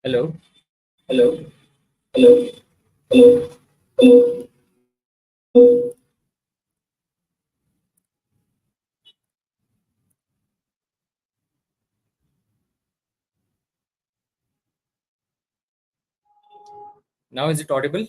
Hello. Hello, hello, hello, hello. Now is it audible?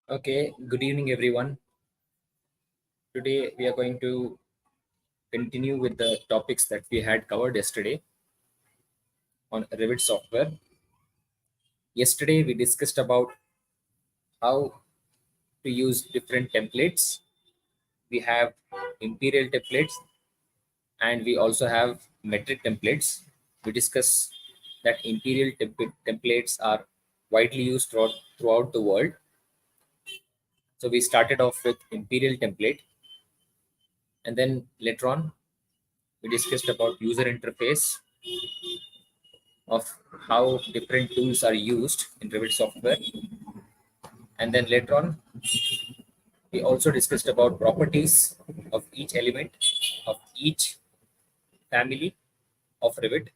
Okay. Good evening, everyone. Today we are going to continue with the topics that we had covered yesterday on Revit software. Yesterday we discussed about how to use different templates. We have imperial templates and we also have metric templates. We discuss that imperial templates are widely used throughout the world. So we started off with imperial template, and then later on we discussed about user interface of how different tools are used in Revit software. And then later on, we also discussed about properties of each element of each family of Revit.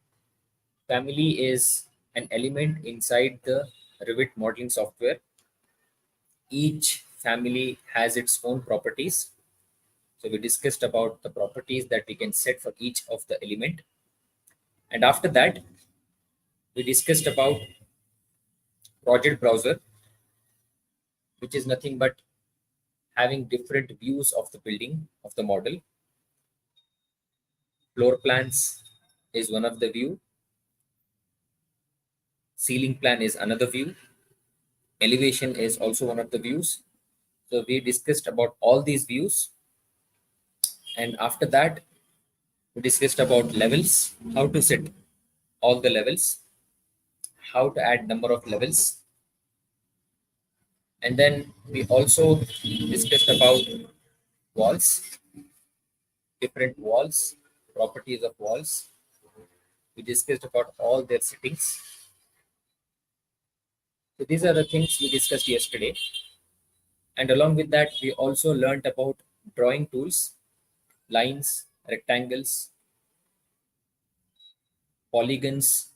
Family is an element inside the Revit modeling software. Each family has its own properties. So we discussed about the properties that we can set for each of the element. And after that, we discussed about project browser, which is nothing but having different views of the building of the model. Floor plans is one of the view, ceiling plan is another view, elevation is also one of the views. So we discussed about all these views, and after that we discussed about levels, how to set all the levels, how to add number of levels, and then we also discussed about walls, different walls, properties of walls. We discussed about all their settings. So these are the things we discussed yesterday. And along with that, we also learned about drawing tools, lines, rectangles, polygons,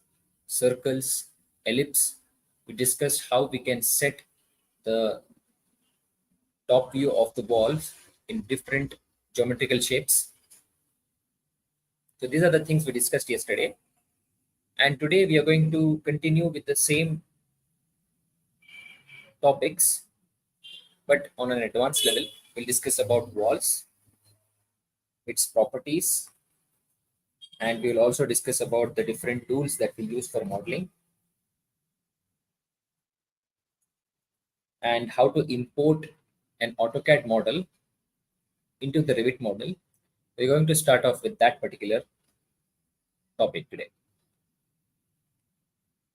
circles, ellipse. We discussed how we can set the top view of the walls in different geometrical shapes. So these are the things we discussed yesterday. And today we are going to continue with the same topics, but on an advanced level. We'll discuss about walls, its properties, and we'll also discuss about the different tools that we use for modeling and how to import an AutoCAD model into the Revit model. We're going to start off with that particular topic today.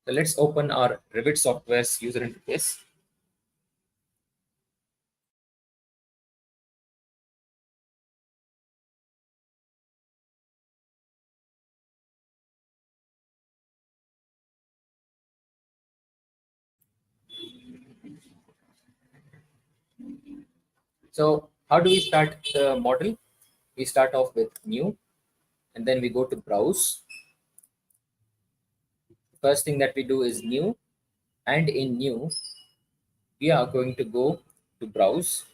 So let's open our Revit software's user interface. So how do we start the model? We start off with new, and then we go to browse. First thing that we do is new, and in new, we are going to go to browse.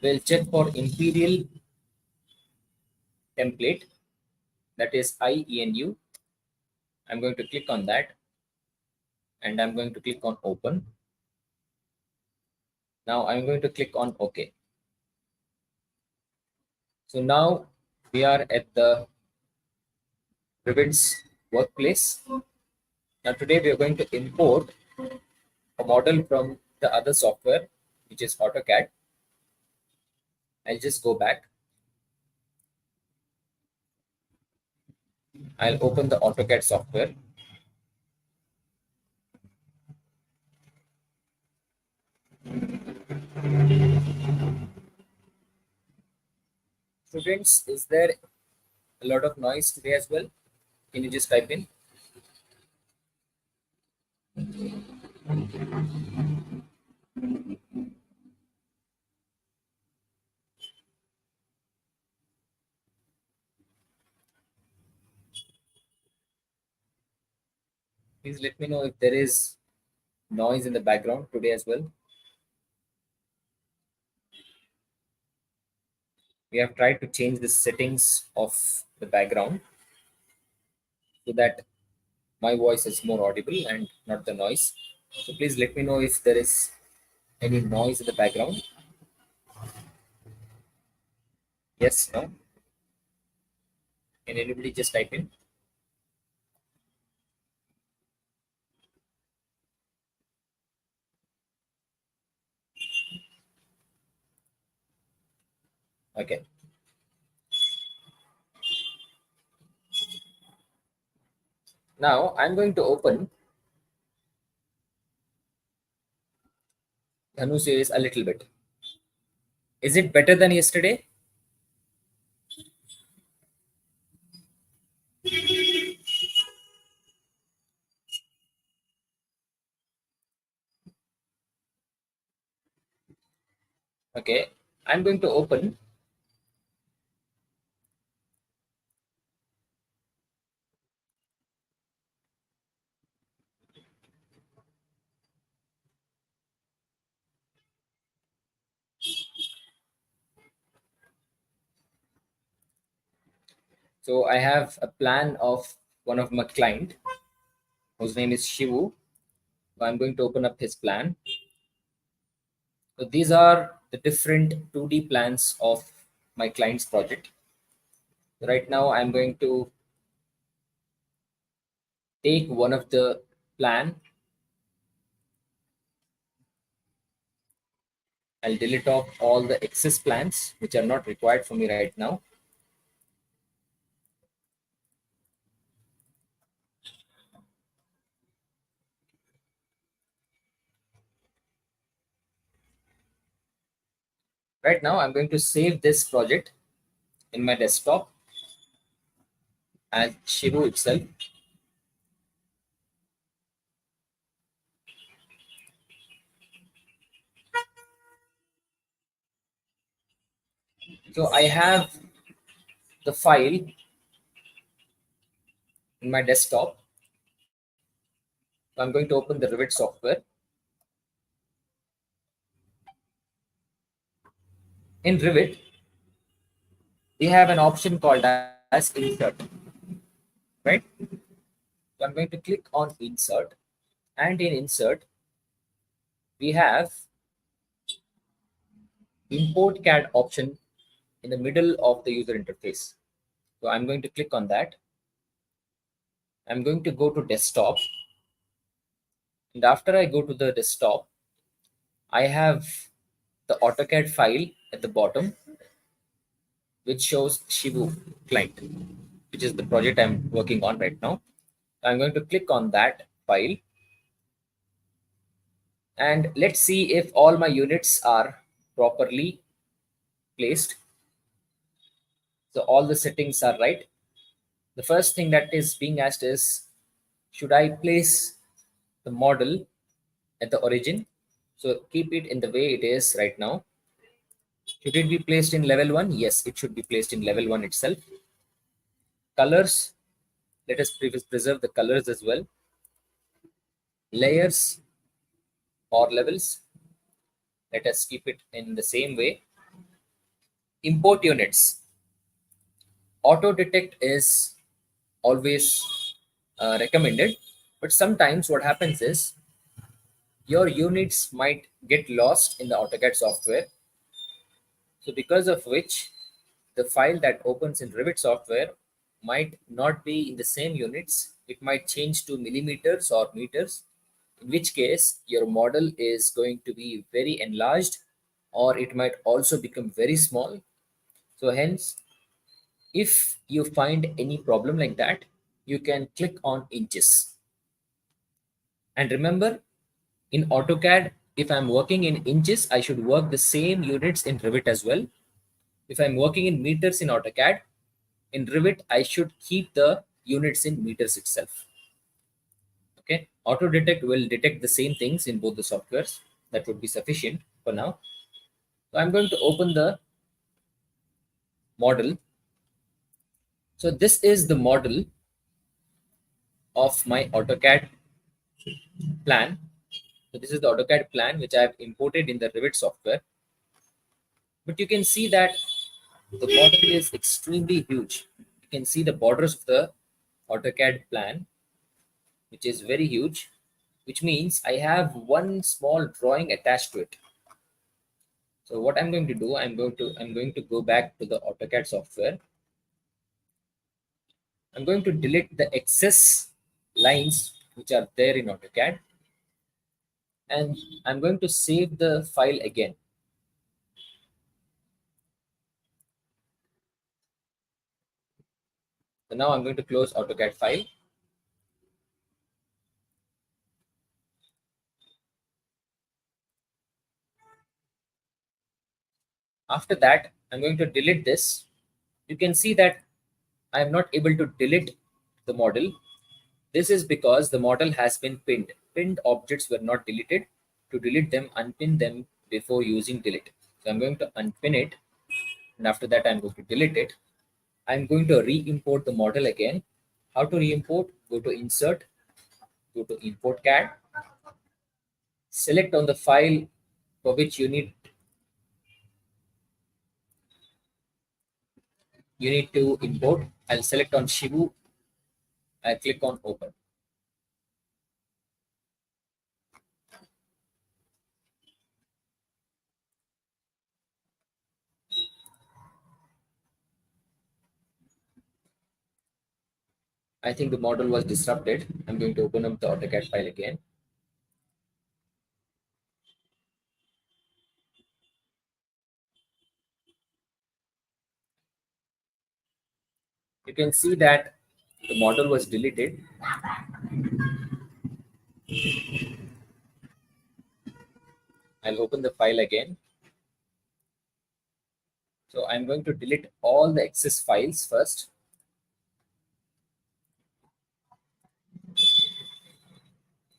We'll check for imperial template, that is IENU. I'm going to click on that, and I'm going to click on open. Now I'm going to click on OK. So now we are at the Rivet's workplace. Now today we are going to import a model from the other software, which is AutoCAD. I'll just go back. I'll open the AutoCAD software. Students, is there a lot of noise today as well? Can you just type in? Please let me know if there is noise in the background today as well. We have tried to change the settings of the background so that my voice is more audible and not the noise. So please let me know if there is any noise in the background. Yes, no? Can anybody just type in? Okay. Now I'm going to open Dhanu series a little bit. Is it better than yesterday? Okay. I'm going to open. So I have a plan of one of my client whose name is Shivu. So I'm going to open up his plan. So these are the different 2D plans of my client's project. Right now I'm going to take one of the plan. I'll delete off all the excess plans which are not required for me right now. Right now I'm going to save this project in my desktop as Shivu itself. So I have the file in my desktop. So I'm going to open the Revit software. In Revit, we have an option called as insert, right? So I'm going to click on insert, and in insert, we have import CAD option in the middle of the user interface. So I'm going to click on that. I'm going to go to desktop, and after I go to the desktop, I have the AutoCAD file at the bottom, which shows Shivu client, which is the project I'm working on right now. I'm going to click on that file, and let's see if all my units are properly placed. So all the settings are right. The first thing that is being asked is, should I place the model at the origin? So keep it in the way it is right now. Should it be placed in level 1? Yes, it should be placed in level 1 itself. Colors, let us preserve the colors as well. Layers or levels, let us keep it in the same way. Import units. Auto detect is always recommended, but sometimes what happens is your units might get lost in the AutoCAD software. So because of which the file that opens in Revit software might not be in the same units. It might change to millimeters or meters, in which case your model is going to be very enlarged, or it might also become very small. So hence, if you find any problem like that, you can click on inches. And remember, in AutoCAD, if I'm working in inches, I should work the same units in Revit as well. If I'm working in meters in AutoCAD, in Revit, I should keep the units in meters itself. Okay, Auto Detect will detect the same things in both the softwares. That would be sufficient for now. So I'm going to open the model. So this is the model of my AutoCAD plan. So this is the AutoCAD plan which I have imported in the Revit software. But you can see that the model is extremely huge. You can see the borders of the AutoCAD plan, which is very huge, which means I have one small drawing attached to it. So what I'm going to do, I'm going to go back to the AutoCAD software. I'm going to delete the excess lines which are there in AutoCAD, and I'm going to save the file again. So now I'm going to close AutoCAD file. After that, I'm going to delete this. You can see that I am not able to delete the model. This is because the model has been pinned. Pinned objects were not deleted. To delete them, unpin them before using delete. So I'm going to unpin it, and after that I'm going to delete it. I'm going to re-import the model again. How to re-import? Go to Insert, go to Import CAD, select on the file for which you need to import. I'll select on Shibu. I'll click on Open. I think the model was disrupted. I'm going to open up the AutoCAD file again. You can see that the model was deleted. I'll open the file again. So I'm going to delete all the excess files first.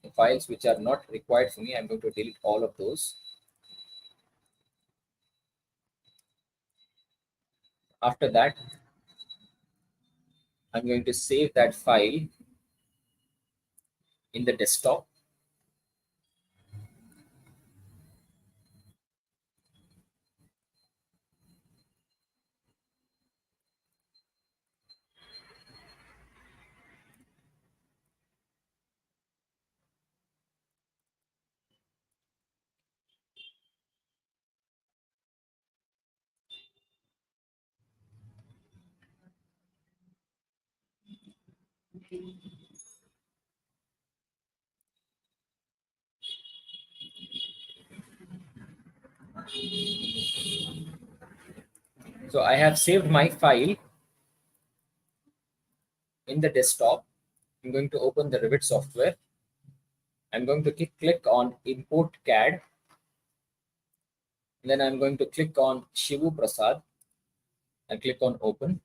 The files which are not required for me, I'm going to delete all of those. After that, I'm going to save that file in the desktop. So I have saved my file in the desktop. I'm going to open the Revit software. I'm going to click on Import CAD. And then I'm going to click on Shivu Prasad and click on Open.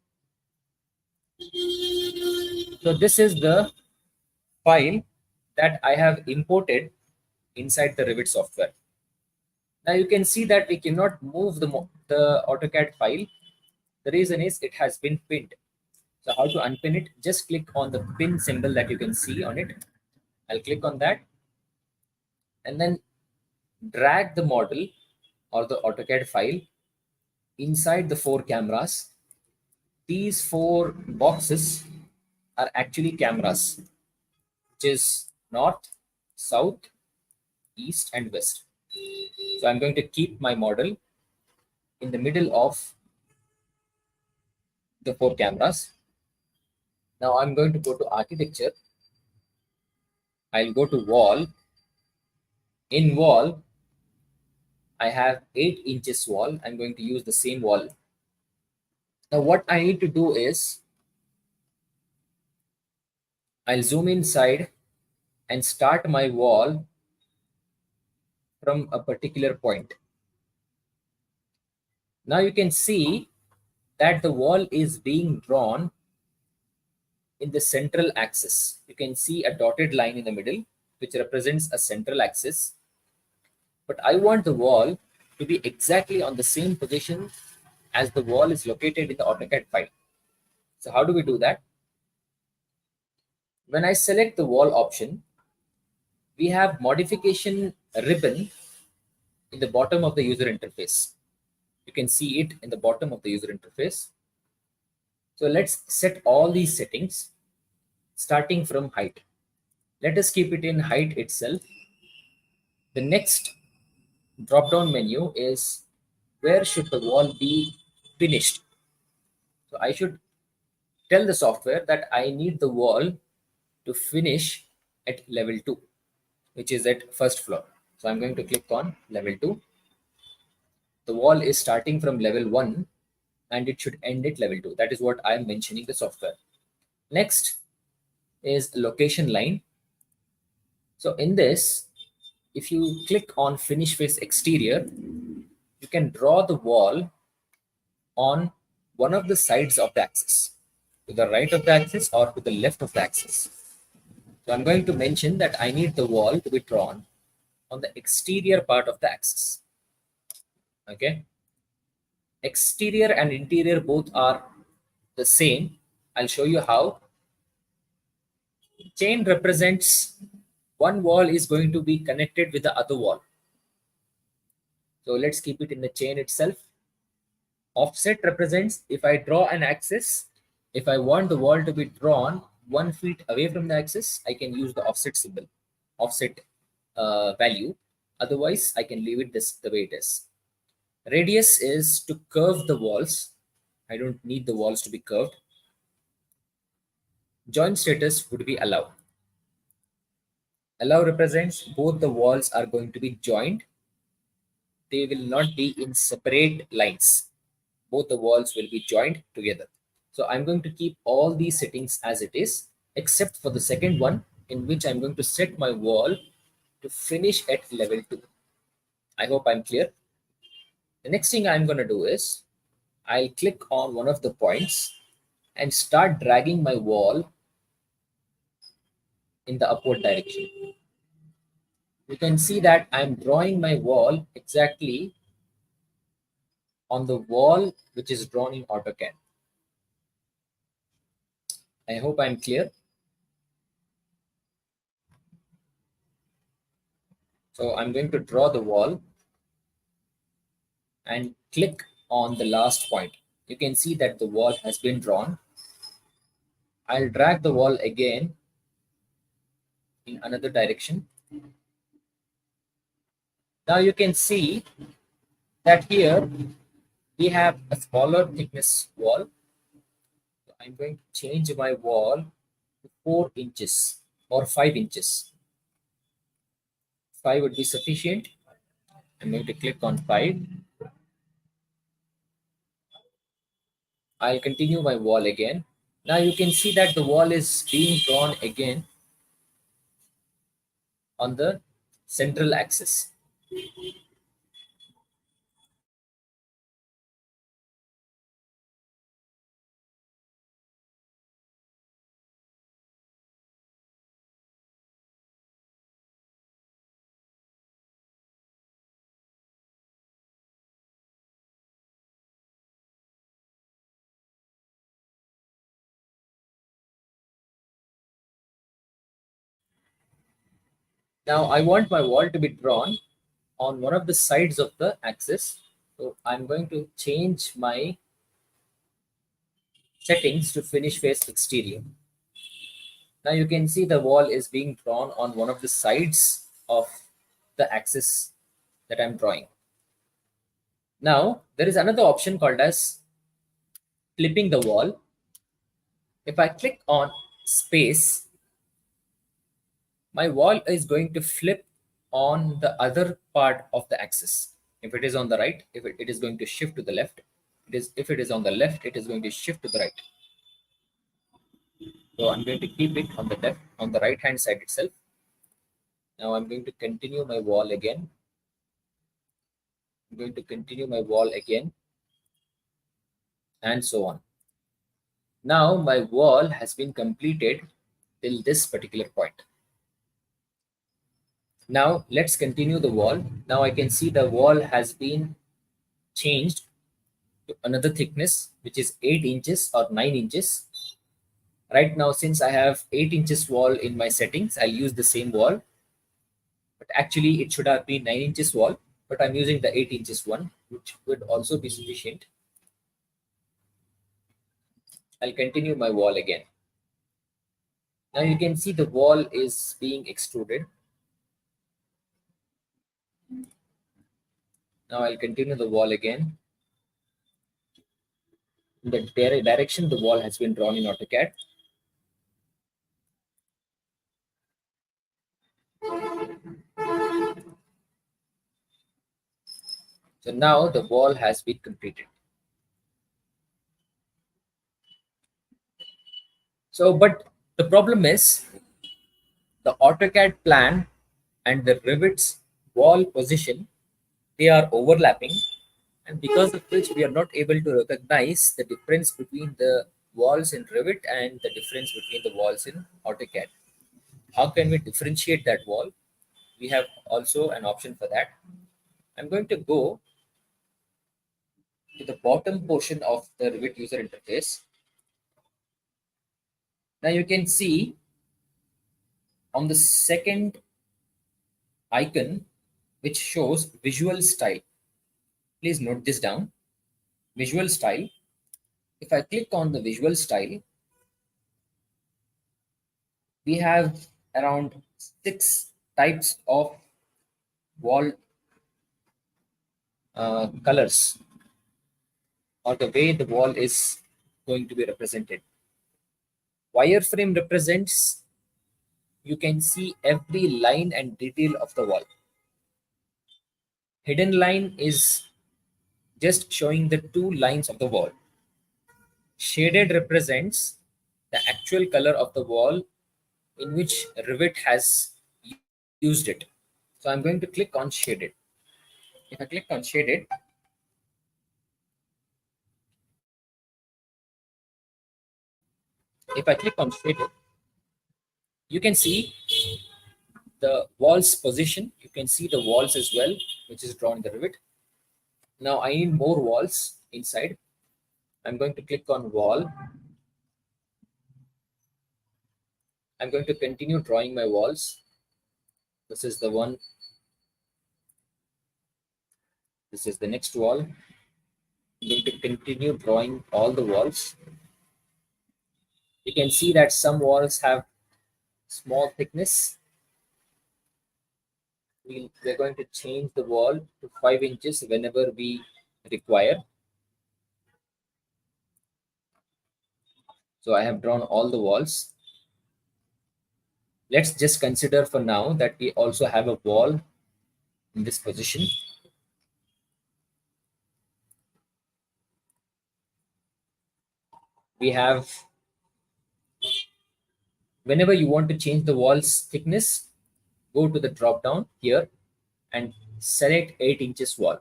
So this is the file that I have imported inside the Revit software. Now you can see that we cannot move the AutoCAD file. The reason is it has been pinned. So how to unpin it? Just click on the pin symbol that you can see on it. I'll click on that and then drag the model or the AutoCAD file inside the four cameras. These four boxes are actually cameras, which is north, south, east, and west. So I'm going to keep my model in the middle of the 4 cameras. Now I'm going to go to architecture. I'll go to wall. In wall, I have 8 inches wall. I'm going to use the same wall. Now what I need to do is I'll zoom inside and start my wall from a particular point. Now you can see that the wall is being drawn in the central axis. You can see a dotted line in the middle, which represents a central axis. But I want the wall to be exactly on the same position as the wall is located in the AutoCAD file. So how do we do that? When I select the wall option, we have modification ribbon in the bottom of the user interface. You can see it in the bottom of the user interface. So let's set all these settings starting from height. Let us keep it in height itself. The next drop down menu is where should the wall be finished. So I should tell the software that I need the wall to finish at level 2, which is at first floor. So I'm going to click on level 2. The wall is starting from level 1 and it should end at level 2. That is what I'm mentioning the software. Next is location line. So in this, if you click on finish face exterior, you can draw the wall on one of the sides of the axis, to the right of the axis or to the left of the axis. So I'm going to mention that I need the wall to be drawn on the exterior part of the axis. Okay. Exterior and interior both are the same. I'll show you how. Chain represents one wall is going to be connected with the other wall. So let's keep it in the chain itself. Offset represents if I draw an axis, if I want the wall to be drawn 1 feet away from the axis, I can use the offset symbol, offset value. Otherwise, I can leave it the way it is. Radius is to curve the walls. I don't need the walls to be curved. Joint status would be allow. Allow represents both the walls are going to be joined. They will not be in separate lines. Both the walls will be joined together. So I'm going to keep all these settings as it is, except for the second one, in which I'm going to set my wall to finish at level 2. I hope I'm clear. The next thing I'm going to do is I'll click on one of the points and start dragging my wall in the upward direction. You can see that I'm drawing my wall exactly on the wall which is drawn in AutoCAD. I hope I'm clear. So I'm going to draw the wall and click on the last point. You can see that the wall has been drawn. I'll drag the wall again in another direction. Now you can see that here we have a smaller thickness wall. So I'm going to change my wall to 4 inches or 5 inches. 5 would be sufficient. I'm going to click on 5. I'll continue my wall again. Now you can see that the wall is being drawn again on the central axis. Now I want my wall to be drawn on one of the sides of the axis. So I'm going to change my settings to finish face exterior. Now you can see the wall is being drawn on one of the sides of the axis that I'm drawing. Now there is another option called as flipping the wall. If I click on space, my wall is going to flip on the other part of the axis. If it is on the right, it is going to shift to the left. If it is on the left, it is going to shift to the right. So I'm going to keep it on the left, on the right hand side itself. Now I'm going to continue my wall again. I'm going to continue my wall again, and so on. Now my wall has been completed till this particular point. Now let's continue the wall. Now I can see the wall has been changed to another thickness, which is 8 inches or 9 inches. Right now, since I have 8 inches wall in my settings, I'll use the same wall. But actually, it should have been 9 inches wall, but I'm using the 8 inches one, which would also be sufficient. I'll continue my wall again. Now you can see the wall is being extruded. Now I'll continue the wall again. In the direction the wall has been drawn in AutoCAD. So now the wall has been completed. So, but the problem is the AutoCAD plan and the rivets wall position, they are overlapping, and because of which we are not able to recognize the difference between the walls in Revit and the difference between the walls in AutoCAD. How can we differentiate that wall? We have also an option for that. I'm going to go to the bottom portion of the Revit user interface. Now you can see on the second icon, which shows visual style. Please note this down. Visual style. If I click on the visual style, we have around 6 types of wall colors, or the way the wall is going to be represented. Wireframe represents, you can see every line and detail of the wall. Hidden line is just showing the 2 lines of the wall. Shaded represents the actual color of the wall in which Revit has used it. So I'm going to click on shaded. If I click on shaded, you can see the walls position. You can see the walls as well, which is drawn in the Revit. Now I need more walls inside. I'm going to click on wall. I'm going to continue drawing my walls. This is the one. This is the next wall. I'm going to continue drawing all the walls. You can see that some walls have small thickness. We're going to change the wall to 5 inches whenever we require. So I have drawn all the walls. Let's just consider for now that we also have a wall in this position. We have, whenever you want to change the wall's thickness, go to the drop down here and select 8 inches wall,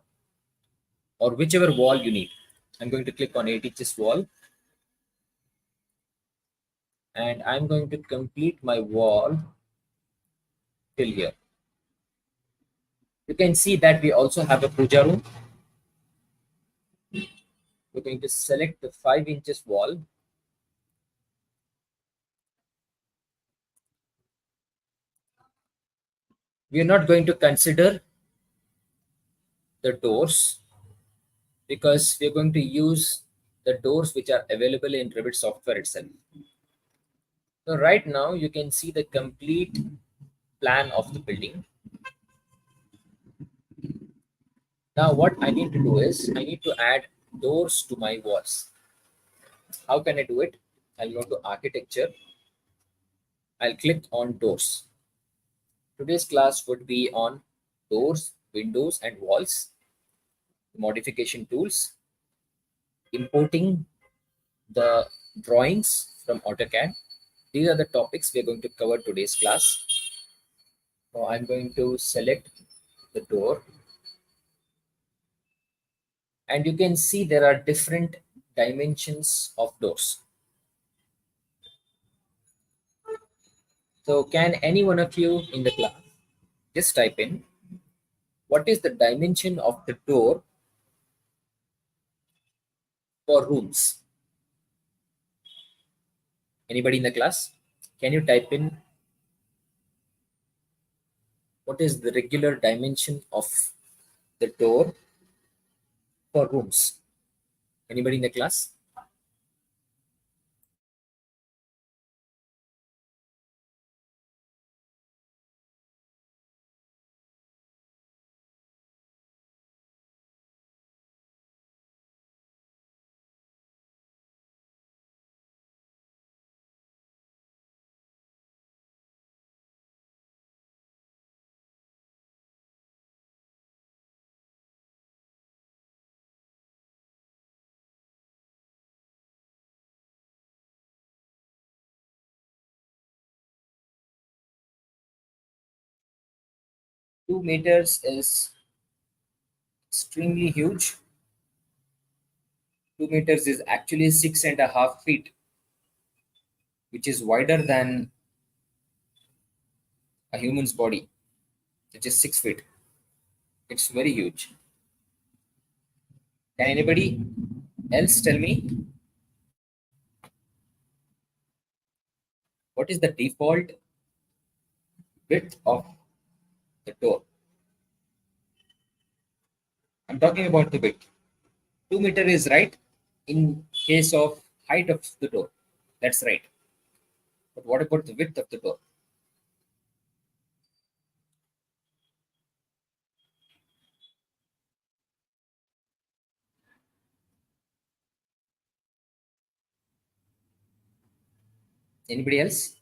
or whichever wall you need. I'm going to click on 8 inches wall, and I'm going to complete my wall till here. You can see that we also have a puja room. We're going to select the 5 inches wall. We are not going to consider the doors because we're going to use the doors which are available in Revit software itself. So right now you can see the complete plan of the building. Now what I need to do is I need to add doors to my walls. How can I do it? I'll go to architecture. I'll click on doors. Today's class would be on doors, windows, and walls, modification tools, importing the drawings from AutoCAD. These are the topics we are going to cover today's class. Now I'm going to select the door, and you can see there are different dimensions of doors. So can any one of you in the class just type in what is the dimension of the door for rooms? Anybody in the class? Can you type in what is the regular dimension of the door for rooms? Anybody in the class? Two meters is extremely huge. 2 meters is actually 6.5 feet, which is wider than a human's body, which is 6 feet. It's very huge. Can anybody else tell me what is the default width of the door? I'm talking about the width. 2 meter is right in case of height of the door. That's right. But what about the width of the door? Anybody else?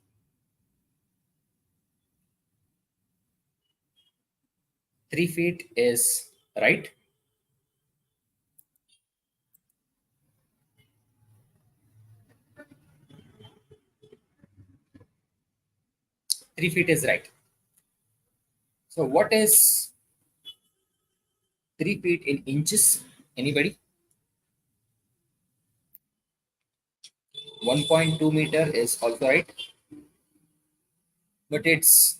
Three feet is right. 3 feet is right. So what is 3 feet in inches? Anybody? 1.2 meter is also right, but it's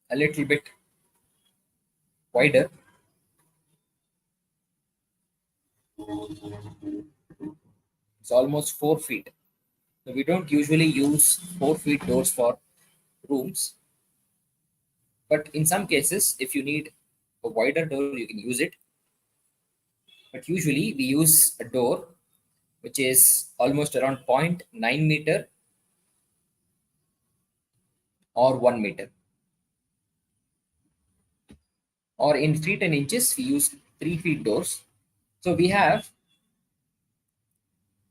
a little bit wider. It's almost 4 feet. So we don't usually use 4 feet doors for rooms, but in some cases, if you need a wider door, you can use it. But usually we use a door which is almost around zero point 0.9 meter or 1 meter. Or in feet and inches, we use 3 feet doors. So we have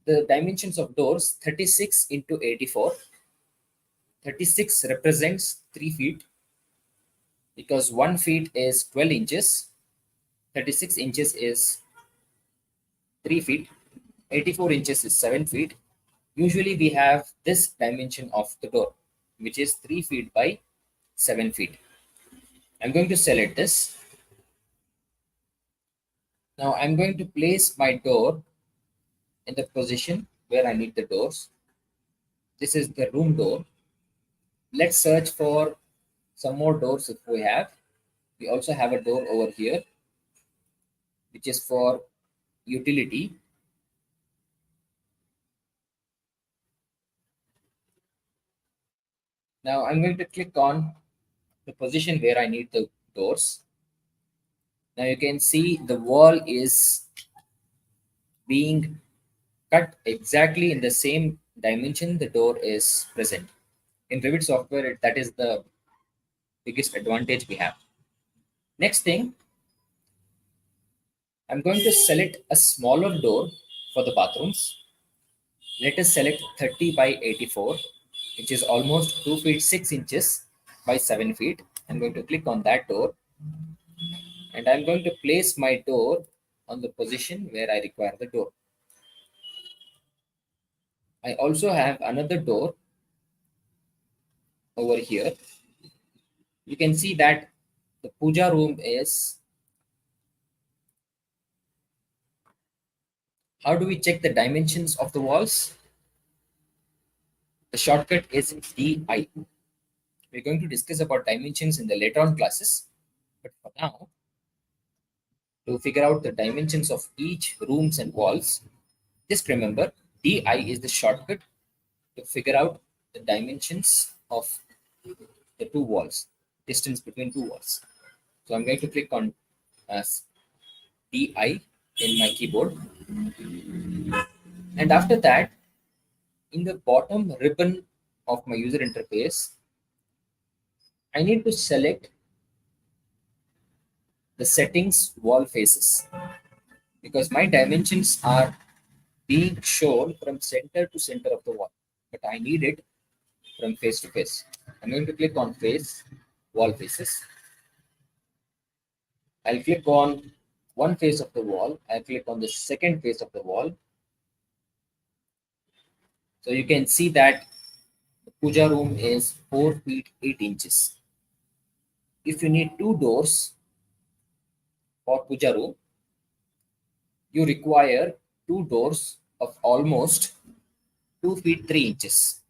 the dimensions of doors 36 into 84. 36 represents 3 feet because 1 feet is 12 inches. 36 inches is 3 feet. 84 inches is 7 feet. Usually we have this dimension of the door, which is 3 feet by 7 feet. I'm going to select this. Now I'm going to place my door in the position where I need the doors. This is the room door. Let's search for some more doors if we have. We also have a door over here, which is for utility. Now I'm going to click on the position where I need the doors. Now you can see the wall is being cut exactly in the same dimension the door is present. In Revit software, that is the biggest advantage we have. Next thing, I'm going to select a smaller door for the bathrooms. Let us select 30 by 84, which is almost 2 feet 6 inches by 7 feet. I'm going to click on that door, and I'm going to place my door on the position where I require the door. I also have another door over here. You can see that the puja room is. How do we check the dimensions of the walls? The shortcut is DI. We're going to discuss about dimensions in the later on classes, but for now, to figure out the dimensions of each rooms and walls, just remember DI is the shortcut to figure out the dimensions of the two walls, distance between two walls. So I'm going to click on DI in my keyboard, and after that, in the bottom ribbon of my user interface, I need to select the settings wall faces because my dimensions are being shown from center to center of the wall, but I need it from face to face. I'm going to click on face, wall faces. I'll click on one face of the wall. I'll click on the second face of the wall. So you can see that the puja room is 4 feet 8 inches. If you need two doors for puja room, you require two doors of almost 2 feet 3 inches.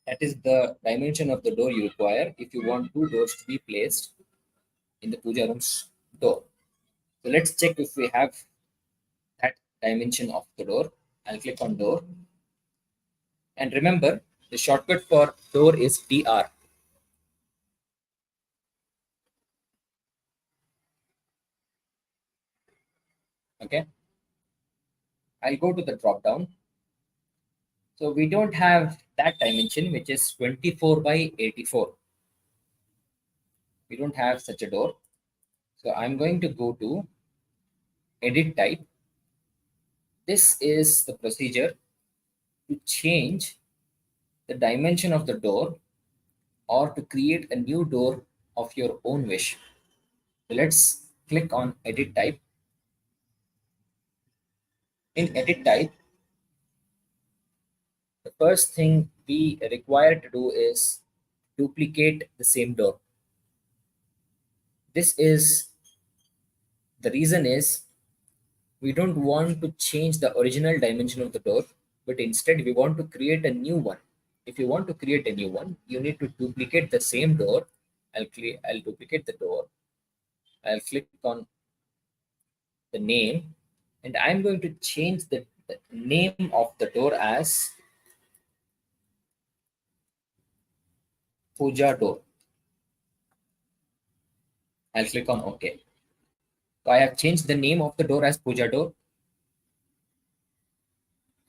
That is the dimension of the door you require if you want two doors to be placed in the puja room's door. So let's check if we have that dimension of the door. I'll click on door. And remember, the shortcut for door is DR. Okay. I'll go to the drop down. So we don't have that dimension, which is 24 by 84. We don't have such a door. So I'm going to go to edit type. This is the procedure to change the dimension of the door or to create a new door of your own wish. So let's click on edit type. In edit type, the first thing we require to do is duplicate the same door. This is the reason is we don't want to change the original dimension of the door, but instead we want to create a new one. If you want to create a new one, you need to duplicate the same door. I'll duplicate the door. I'll click on the name, and I'm going to change the name of the door as Puja door. I'll click on OK. So I have changed the name of the door as Puja door.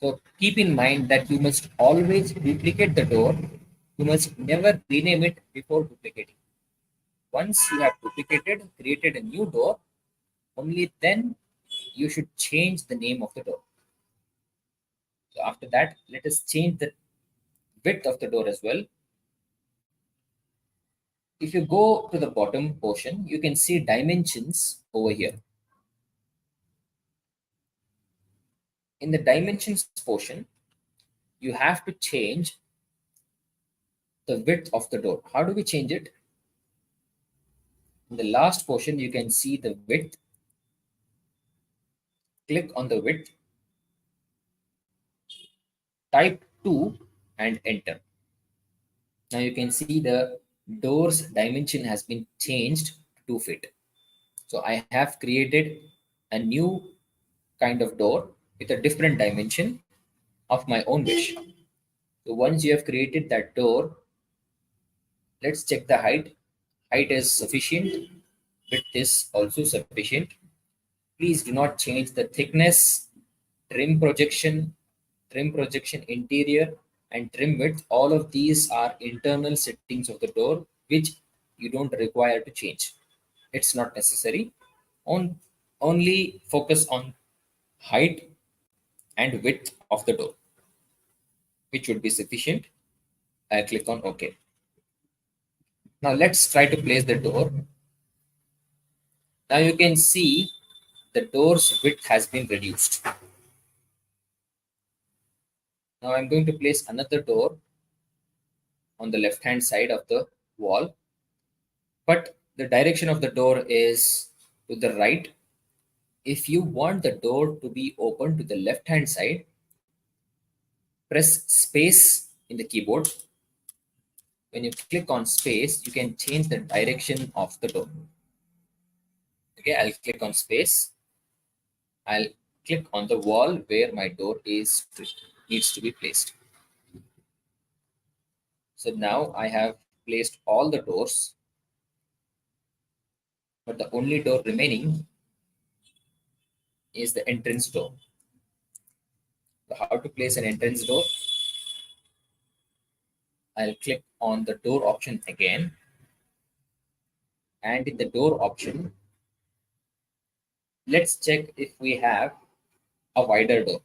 So keep in mind that you must always duplicate the door. You must never rename it before duplicating. Once you have duplicated, created a new door, only then you should change the name of the door. So after that, let us change the width of the door as well. If you go to the bottom portion, you can see dimensions over here. In the dimensions portion, you have to change the width of the door. How do we change it? In the last portion, you can see the width. Click on the width, type 2 and enter. Now you can see the door's dimension has been changed to 2 feet. So I have created a new kind of door with a different dimension of my own wish. So once you have created that door, let's check the height. Height is sufficient. Width is also sufficient. Please do not change the thickness, trim projection, interior, and trim width. All of these are internal settings of the door, which you don't require to change. It's not necessary. Only focus on height and width of the door, which would be sufficient. I'll click on OK. Now let's try to place the door. Now you can see the door's width has been reduced. Now I'm going to place another door on the left hand side of the wall, but the direction of the door is to the right. If you want the door to be open to the left hand side, press space in the keyboard. When you click on space, you can change the direction of the door. Okay, I'll click on space. I'll click on the wall where my door needs to be placed. So now I have placed all the doors, but the only door remaining is the entrance door. So how to place an entrance door? I'll click on the door option again, and in the door option, let's check if we have a wider door.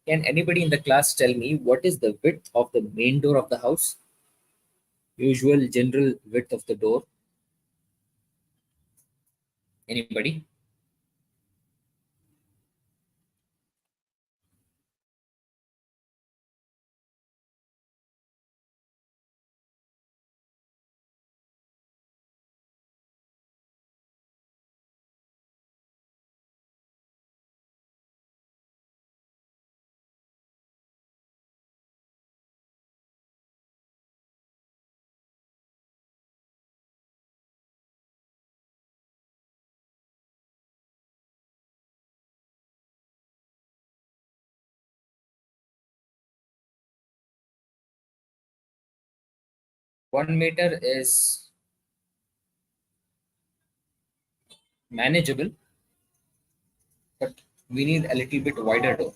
Can anybody in the class tell me what is the width of the main door of the house? Usual general width of the door. Anybody? $1 meter is manageable, but we need a little bit wider door.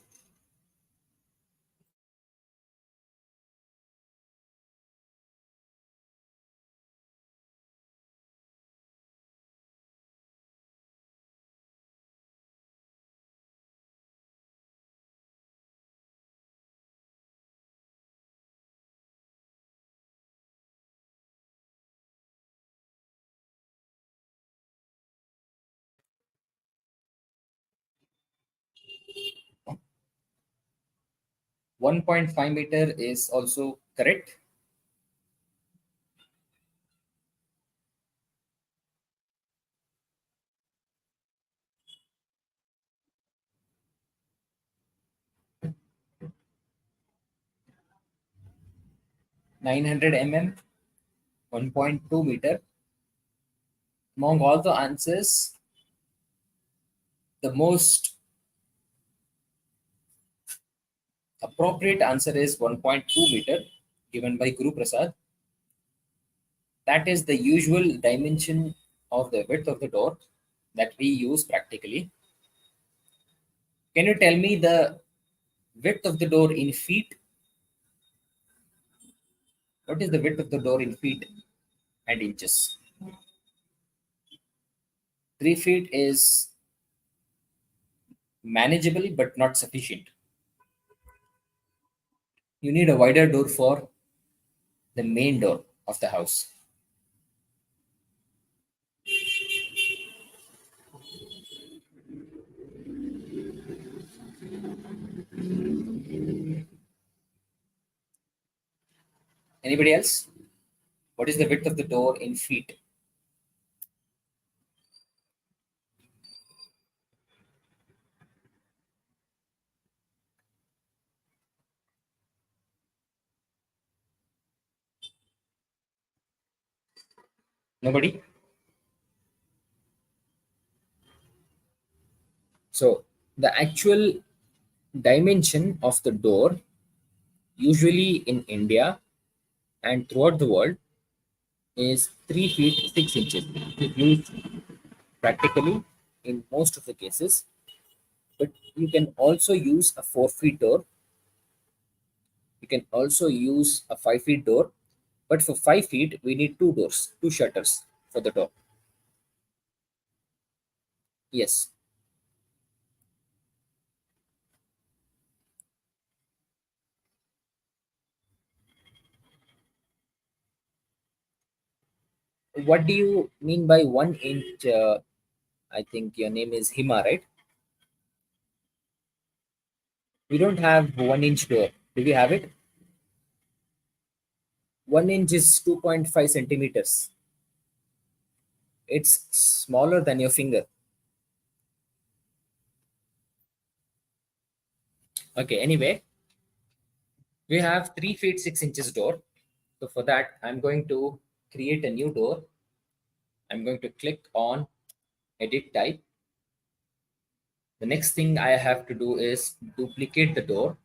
$1.5 meter is also correct. $900 mm, 1.2 meter. Among all the answers, the most appropriate answer is 1.2 meter, given by Guru Prasad. That is the usual dimension of the width of the door that we use practically. Can you tell me the width of the door in feet? What is the width of the door in feet and inches? 3 feet is manageable but not sufficient. You need a wider door for the main door of the house. Anybody else? What is the width of the door in feet? Nobody? So the actual dimension of the door, usually in India and throughout the world, is 3 feet 6 inches. It used practically in most of the cases, but you can also use a 4 feet door. You can also use a 5 feet door, but for 5 feet, we need two doors, two shutters for the door. Yes. What do you mean by 1 inch? I think your name is Hima, right? We don't have 1 inch door. Do we have it? 1 inch is 2.5 centimeters. It's smaller than your finger. Okay, anyway, we have 3 feet 6 inches door. So for that, I'm going to create a new door. I'm going to click on edit type. The next thing I have to do is duplicate the door.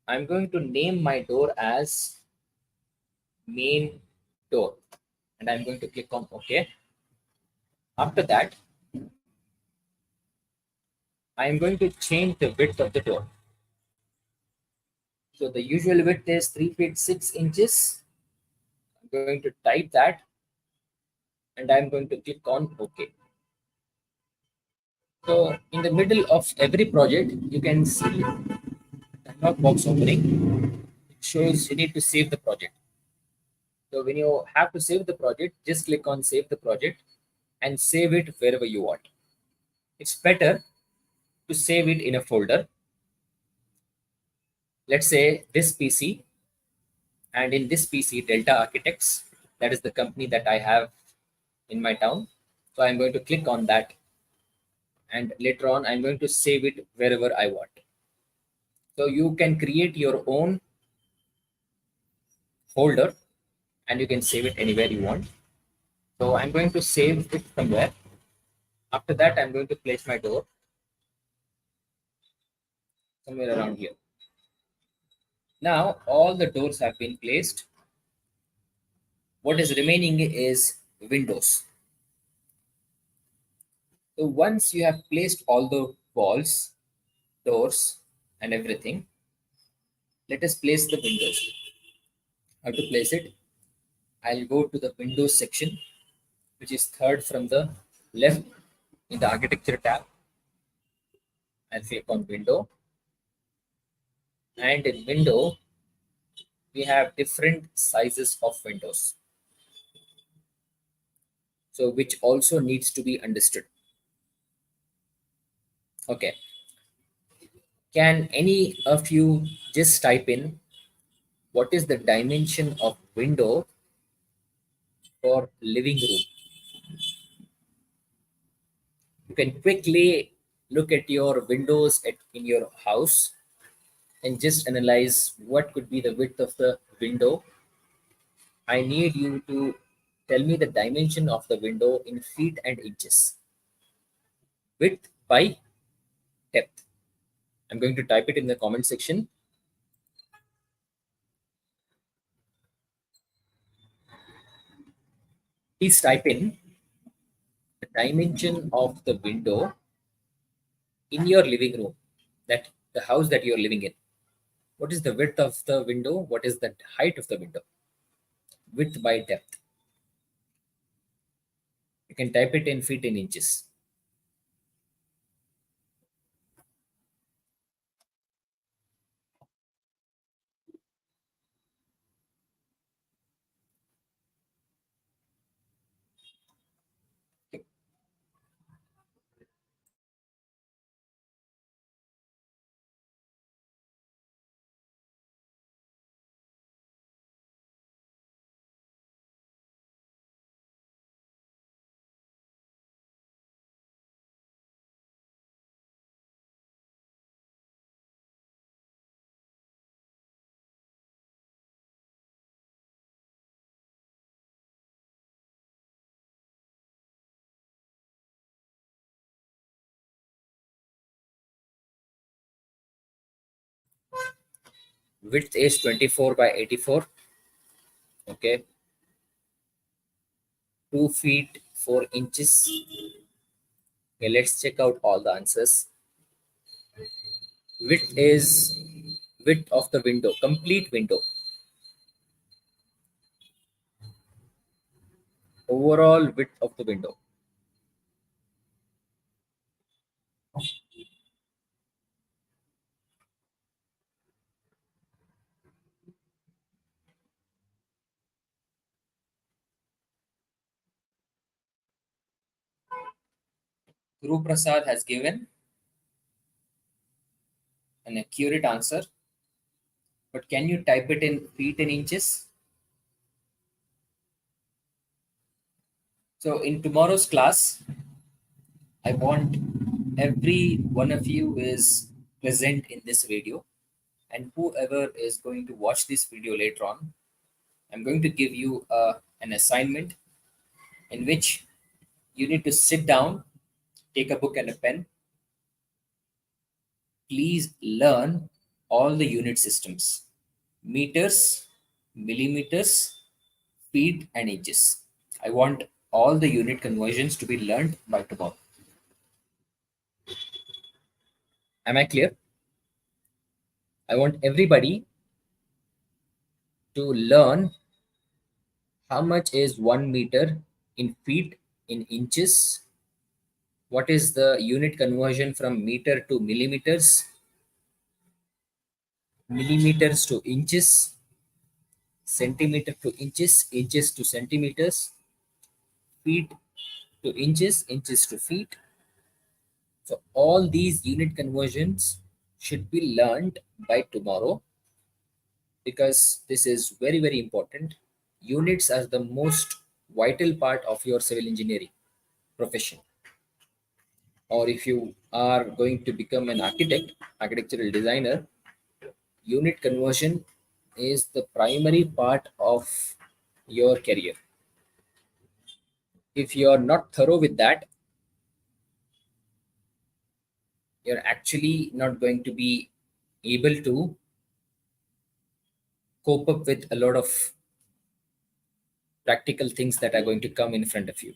I'm going to name my door as main door and I'm going to click on OK. After that, I'm going to change the width of the door. So the usual width is 3 feet 6 inches. I'm going to type that and I'm going to click on OK. So in the middle of every project, you can see dialog box opening. It shows you need to save the project. So when you have to save the project, just click on save the project and save it wherever you want. It's better to save it in a folder. Let's say this PC, and in this PC, Delta Architects, that is the company that I have in my town. So I'm going to click on that and later on I'm going to save it wherever I want. So you can create your own folder and you can save it anywhere you want. So I'm going to save it somewhere. After that, I'm going to place my door somewhere around here. Now all the doors have been placed. What is remaining is windows. So once you have placed all the walls, doors, and everything, let us place the windows. How to place it? I'll go to the Windows section, which is third from the left in the Architecture tab. I'll click on Window. And in Window, we have different sizes of windows. So which also needs to be understood. Okay. Can any of you just type in what is the dimension of window for living room? You can quickly look at your windows in your house and just analyze what could be the width of the window. I need you to tell me the dimension of the window in feet and inches. Width by depth. I'm going to type it in the comment section. Please type in the dimension of the window in your living room, that the house that you're living in. What is the width of the window? What is the height of the window? Width by depth. You can type it in feet and inches. Width is 24 by 84. Okay. 2 feet 4 inches. Okay, let's check out all the answers. Width is width of the window, complete window. Overall width of the window. Guru Prasad has given an accurate answer, but can you type it in feet and inches? So in tomorrow's class, I want every one of you is present in this video, and whoever is going to watch this video later on, I'm going to give you an assignment in which you need to sit down, take a book and a pen. Please learn all the unit systems: meters, millimeters, feet, and inches. I want all the unit conversions to be learned by tomorrow. Am I clear? I want everybody to learn how much is 1 meter in feet, in inches, what is the unit conversion from meter to millimeters, millimeters to inches, centimeter to inches, inches to centimeters, feet to inches, inches to feet. So all these unit conversions should be learned by tomorrow, because this is very, very important. Units are the most vital part of your civil engineering profession. Or if you are going to become an architect, architectural designer, unit conversion is the primary part of your career. If you are not thorough with that, you're actually not going to be able to cope up with a lot of practical things that are going to come in front of you.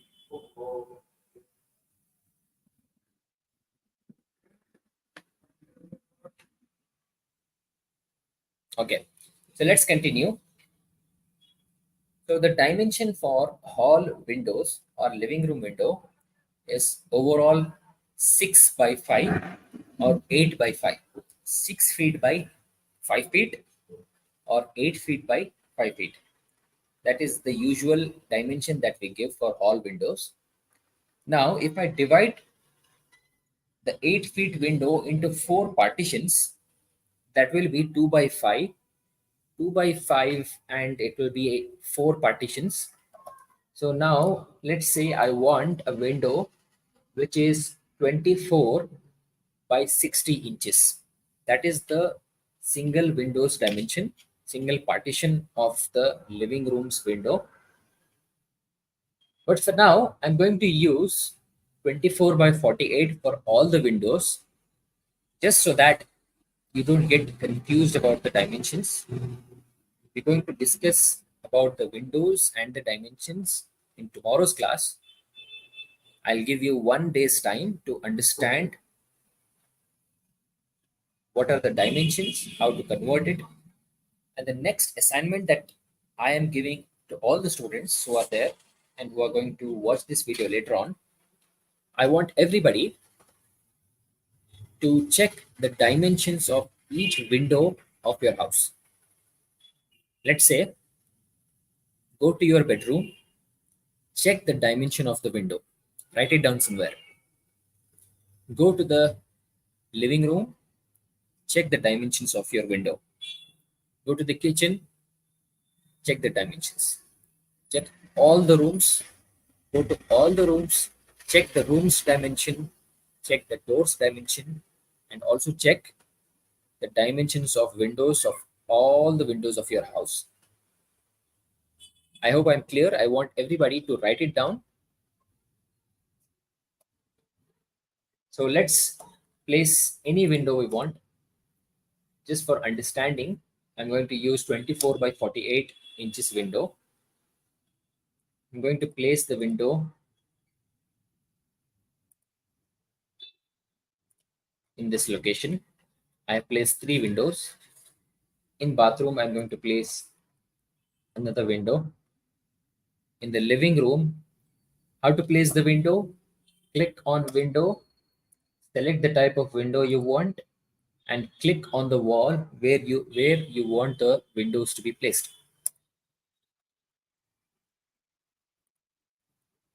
Okay, so let's continue. So the dimension for hall windows or living room window is overall 6 by 5 or 8 by 5. 6 feet by 5 feet or 8 feet by 5 feet. That is the usual dimension that we give for all windows. Now, if I divide the 8 feet window into 4 partitions, that will be 2 by 5, 2 by 5, and it will be 4 partitions. So now let's say I want a window which is 24 by 60 inches. That is the single window's dimension, single partition of the living room's window. But for now, I'm going to use 24 by 48 for all the windows, just so that you don't get confused about the dimensions. We're going to discuss about the windows and the dimensions in tomorrow's class. I'll give you 1 day's time to understand what are the dimensions, how to convert it. And the next assignment that I am giving to all the students who are there and who are going to watch this video later on, I want everybody to check the dimensions of each window of your house. Let's say, go to your bedroom, check the dimension of the window, write it down somewhere. Go to the living room, check the dimensions of your window. Go to the kitchen, check the dimensions. Check all the rooms, go to all the rooms, check the room's dimension, check the door's dimension, and also check the dimensions of windows of all the windows of your house. I hope I'm clear. I want everybody to write it down. So let's place any window we want. Just for understanding, I'm going to use 24 by 48 inches window. I'm going to place the window in this location. I have placed 3 windows. In bathroom, I'm going to place another window. In the living room, how to place the window? Click on window, select the type of window you want, and click on the wall where you want the windows to be placed.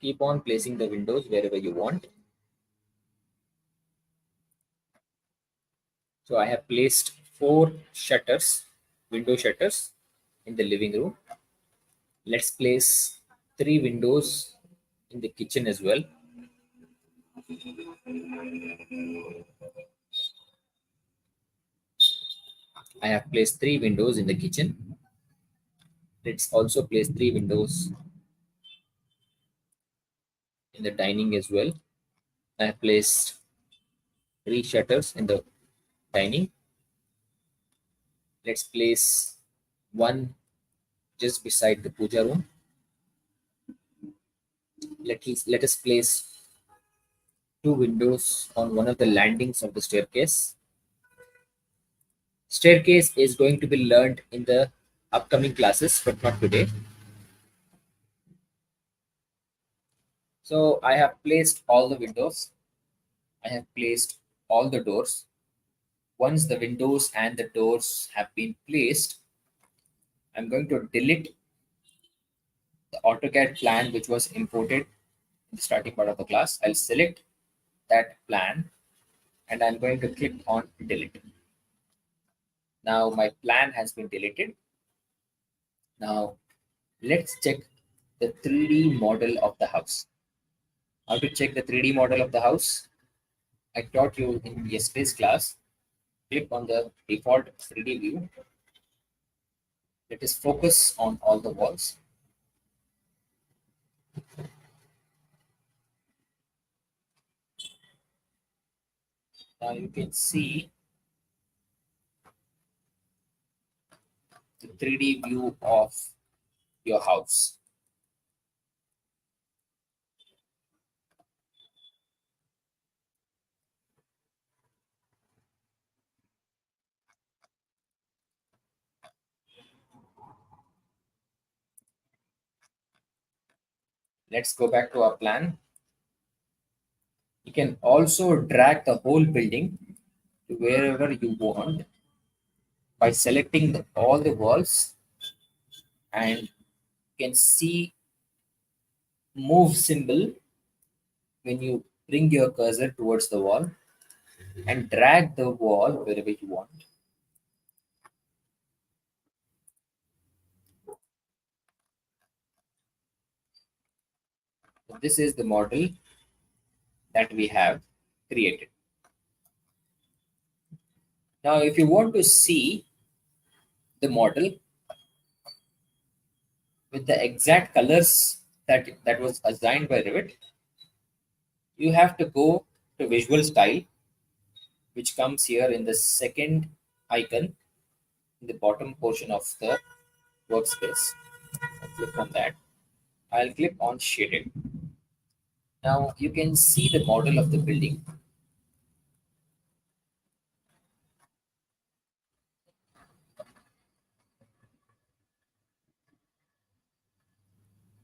Keep on placing the windows wherever you want. So I have placed 4 window shutters in the living room. Let's place 3 windows in the kitchen as well. I have placed 3 windows in the kitchen. Let's also place 3 windows in the dining as well. I have placed 3 shutters in the dining. Let's place one just beside the puja room. Let us place 2 windows on one of the landings of the staircase. Staircase is going to be learned in the upcoming classes, but not today. So I have placed all the windows. I have placed all the doors. Once the windows and the doors have been placed, I'm going to delete the AutoCAD plan which was imported in the starting part of the class. I'll select that plan and I'm going to click on delete. Now my plan has been deleted. Now let's check the 3D model of the house. How to check the 3D model of the house? I taught you in yesterday's class. Click on the default 3D view. Let us focus on all the walls. Now you can see the 3D view of your house. Let's go back to our plan. You can also drag the whole building to wherever you want by selecting all the walls, and you can see move symbol when you bring your cursor towards the wall and drag the wall wherever you want. So this is the model that we have created. Now, if you want to see the model with the exact colors that was assigned by Revit, you have to go to Visual Style, which comes here in the second icon in the bottom portion of the workspace. I'll click on that. I'll click on Shaded. Now you can see the model of the building.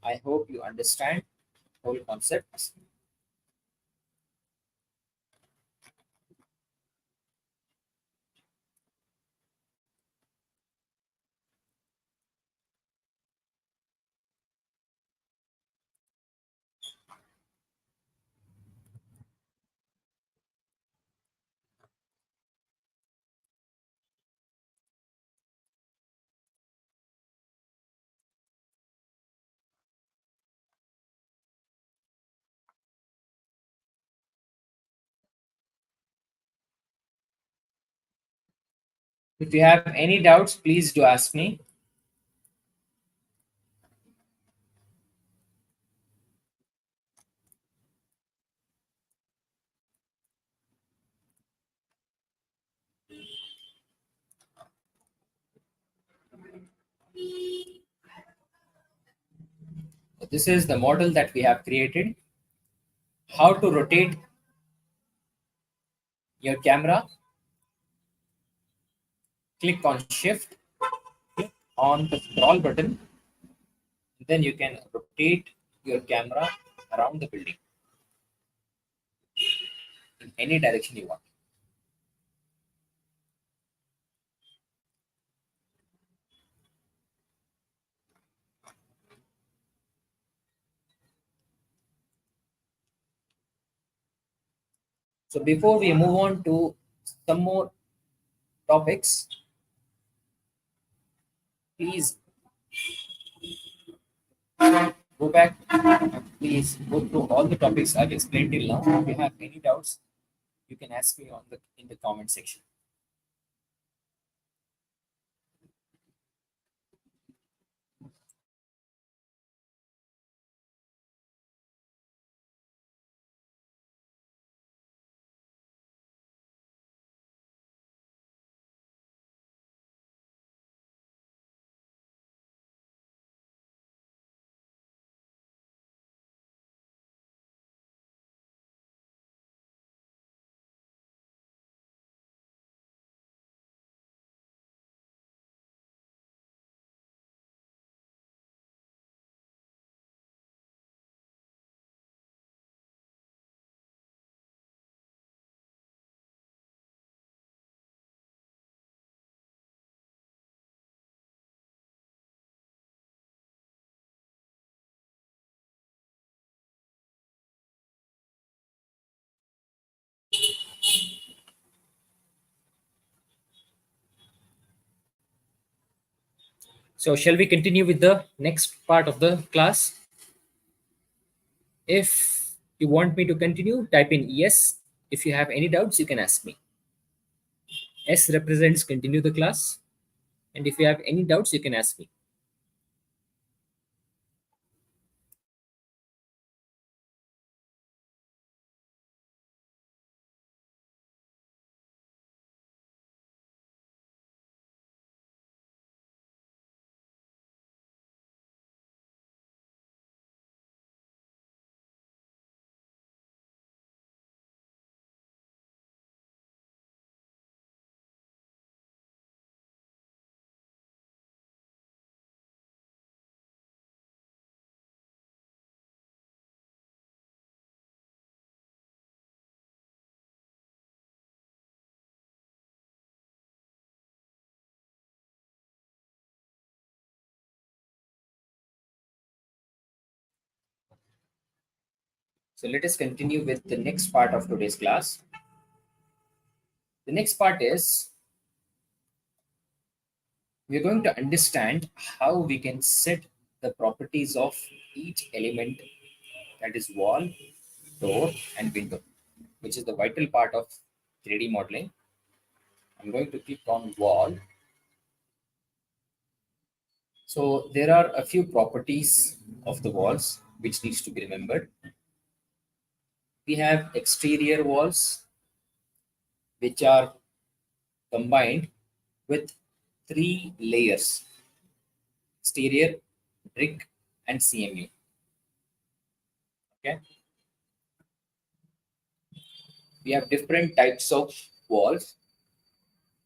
I hope you understand whole concept. If you have any doubts, please do ask me. This is the model that we have created. How to rotate your camera. Click on Shift, click on the scroll button, then you can rotate your camera around the building in any direction you want. So before we move on to some more topics, please go back and please go through all the topics I've explained till now. If you have any doubts, you can ask me in the comment section. So, shall we continue with the next part of the class? If you want me to continue, type in yes. If you have any doubts, you can ask me. S represents continue the class. And if you have any doubts, you can ask me. So let us continue with the next part of today's class. The next part is we're going to understand how we can set the properties of each element, that is wall, door, and window, which is the vital part of 3D modeling. I'm going to click on wall. So there are a few properties of the walls which needs to be remembered. We have exterior walls which are combined with three layers: exterior, brick, and CMU. Okay, we have different types of walls,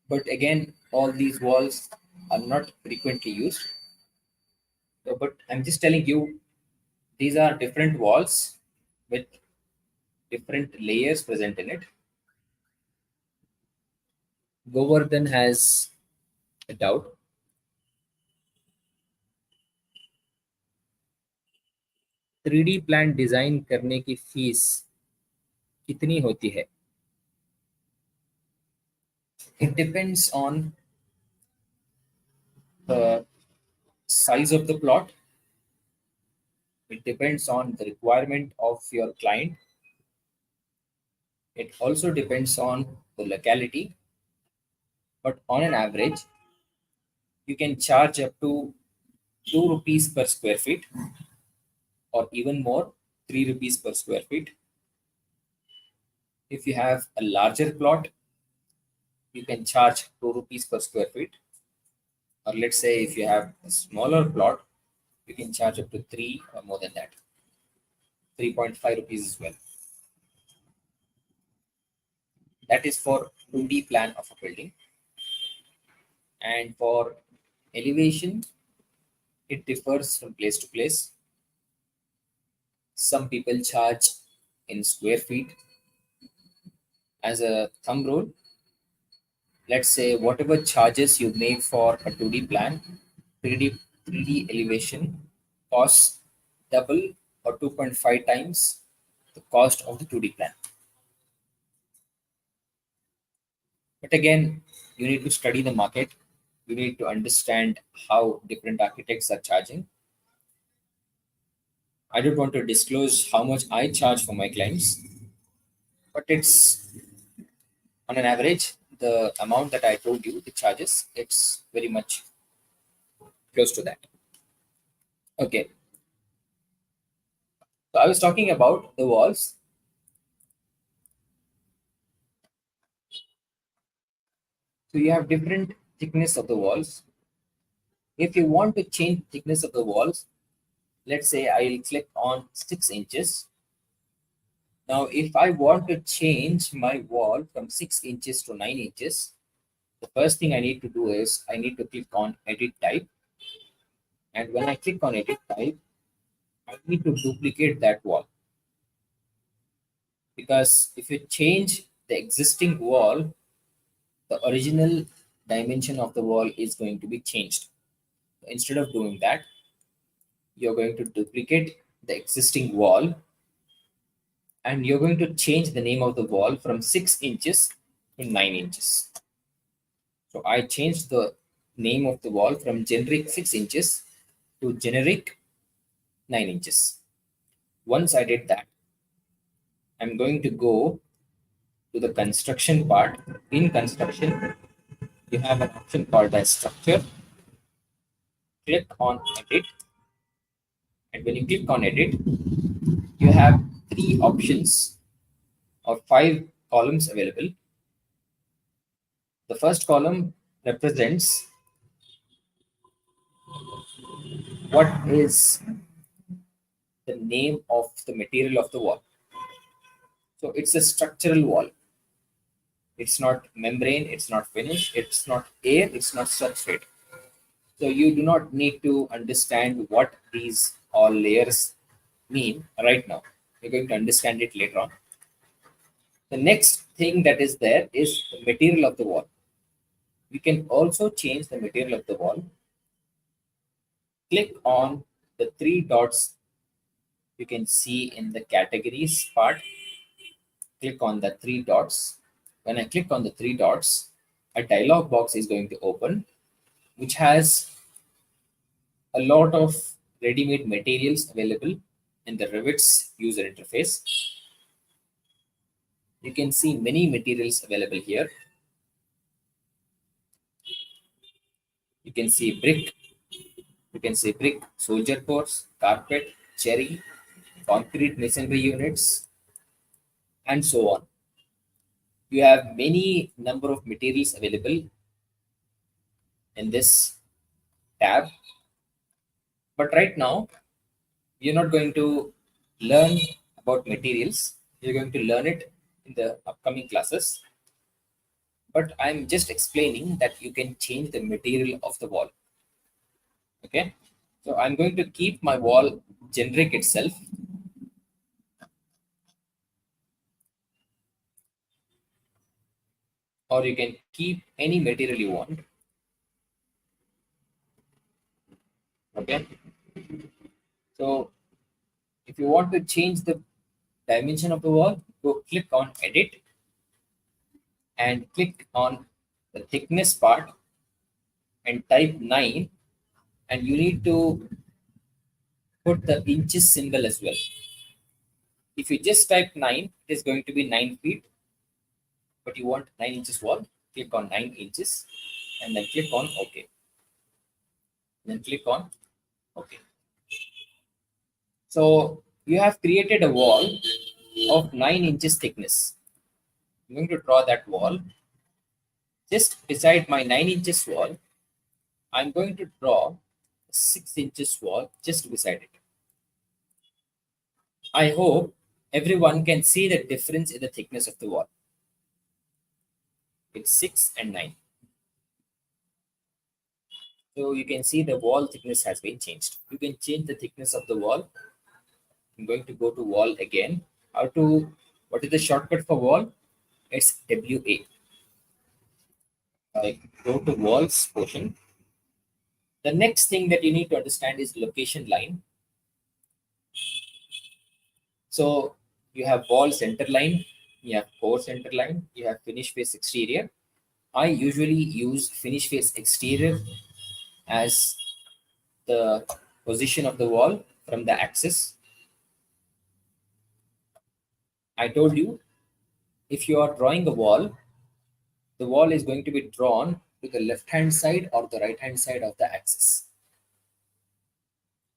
but again, all these walls are not frequently used. So, but I'm just telling you, these are different walls with different layers present in it. Govardhan has a doubt. 3D plan design करने की fees कितनी होती है? It depends on the size of the plot. It depends on the requirement of your client. It also depends on the locality. But on an average, you can charge up to 2 rupees per square feet, or even more, 3 rupees per square feet. If you have a larger plot, you can charge 2 rupees per square feet. Or let's say if you have a smaller plot, you can charge up to 3 or more than that, 3.5 rupees as well. That is for 2D plan of a building. And for elevation, it differs from place to place. Some people charge in square feet. As a thumb rule, let's say whatever charges you make for a 2D plan, 3D elevation costs double or 2.5 times the cost of the 2D plan. But again, You need to study the market. You need to understand how different architects are charging. I don't want to disclose how much I charge for my clients, but it's on an average, the amount that I told you, the charges, it's very much close to that. Okay. So I was talking about the walls. So you have different thickness of the walls. If you want to change thickness of the walls, let's say I'll click on 6 inches. Now, if I want to change my wall from 6 inches to 9 inches, the first thing I need to do is I need to click on edit type. And when I click on edit type, I need to duplicate that wall. Because if you change the existing wall, the original dimension of the wall is going to be changed. Instead of doing that, you're going to duplicate the existing wall and you're going to change the name of the wall from 6 inches to 9 inches. So I changed the name of the wall from generic 6 inches to generic 9 inches. Once I did that, I'm going to go to the construction part. In construction, you have an option called as structure. Click on edit. And when you click on edit, you have 3 options or 5 columns available. The first column represents what is the name of the material of the wall. So it's a structural wall. It's not membrane, it's not finish, it's not air, it's not substrate. So you do not need to understand what these all layers mean right now. You're going to understand it later on. The next thing that is there is the material of the wall. We can also change the material of the wall. Click on the 3 dots you can see in the categories part. Click on the 3 dots. When I click on the 3 dots, a dialog box is going to open, which has a lot of ready-made materials available in the Revit's user interface. You can see many materials available here. You can see brick, soldier cores, carpet, cherry, concrete masonry units, and so on. You have many number of materials available in this tab. But right now, you're not going to learn about materials. You're going to learn it in the upcoming classes. But I'm just explaining that you can change the material of the wall. Okay. So I'm going to keep my wall generic itself. Or you can keep any material you want. Okay. So if you want to change the dimension of the wall, go click on edit and click on the thickness part and type 9, and you need to put the inches symbol as well. If you just type 9, it is going to be 9 feet, but you want 9 inches wall, click on 9 inches and then click on OK. Then click on OK. So you have created a wall of 9 inches thickness. I'm going to draw that wall. Just beside my 9 inches wall, I'm going to draw a 6 inches wall just beside it. I hope everyone can see the difference in the thickness of the wall. It's 6 and 9. So you can see the wall thickness has been changed. You can change the thickness of the wall. I'm going to go to wall again. What is the shortcut for wall? It's WA. Go to walls portion. The next thing that you need to understand is location line. So you have wall center line, you have core center line, you have finish face exterior. I usually use finish face exterior as the position of the wall from the axis. I told you, if you are drawing a wall, the wall is going to be drawn to the left hand side or the right hand side of the axis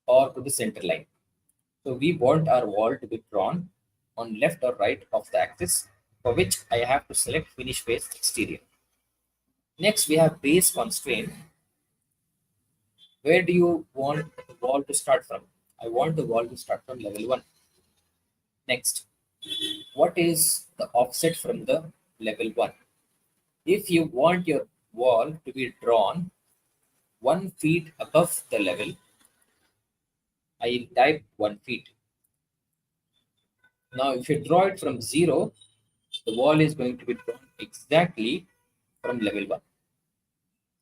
or to the center line. So we want our wall to be drawn on left or right of the axis, for which I have to select finish face exterior. Next, we have base constraint. Where do you want the wall to start from? I want the wall to start from level 1. Next, what is the offset from the level 1? If you want your wall to be drawn 1 feet above the level, I type 1 feet. Now, if you draw it from 0, the wall is going to be drawn exactly from level 1.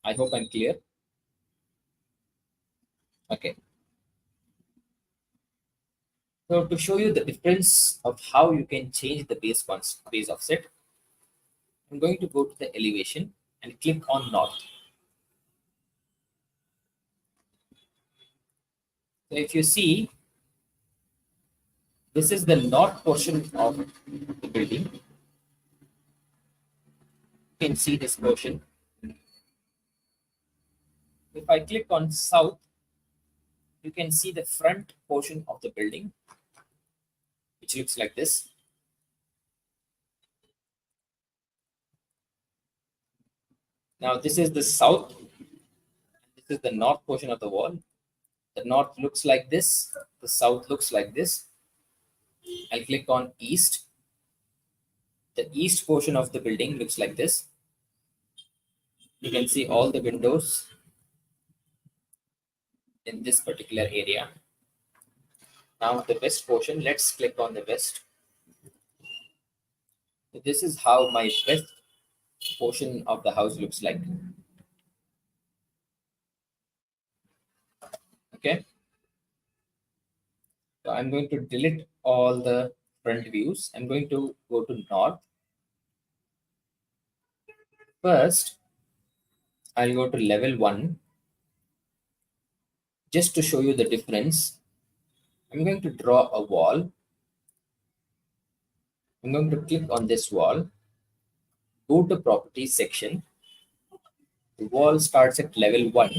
I hope I'm clear. Okay. So to show you the difference of how you can change the base offset, I'm going to go to the elevation and click on north. So if you see, this is the north portion of the building. You can see this portion. If I click on south, you can see the front portion of the building, which looks like this. Now this is the south. This is the north portion of the wall. The north looks like this. The south looks like this. I'll click on east. The east portion of the building looks like this. You can see all the windows in this particular area. Now the west portion, let's click on the west. So this is how my west portion of the house looks like. Okay. So I'm going to delete all the front views. I'm going to go to north. First, I'll go to level 1. Just to show you the difference, I'm going to draw a wall. I'm going to click on this wall. Go to properties section. The wall starts at level 1.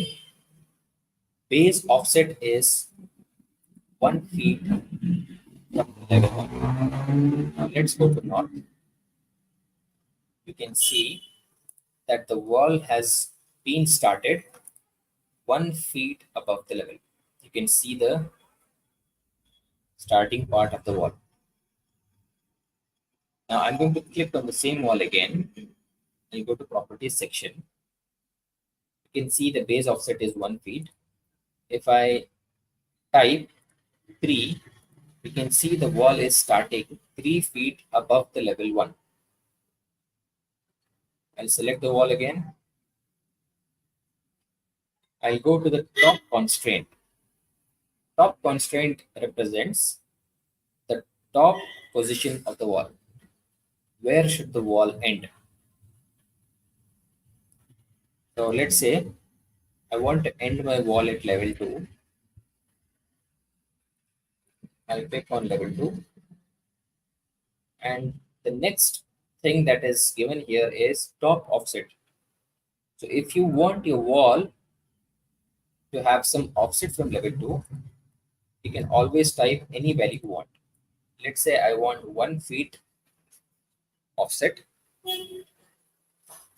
Base offset is 1 feet from level 1. Now let's go to north. You can see that the wall has been started 1 feet above the level. You can see the starting part of the wall. Now I'm going to click on the same wall again and go to properties section. You can see the base offset is 1 feet. If I type 3, you can see the wall is starting 3 feet above the level 1. I'll select the wall again. I'll go to the top constraint. Top constraint represents the top position of the wall. Where should the wall end? So let's say I want to end my wall at level 2. I'll click on level 2. And the next thing that is given here is top offset. So if you want your wall to have some offset from level 2, you can always type any value you want. Let's say I want 1 feet offset.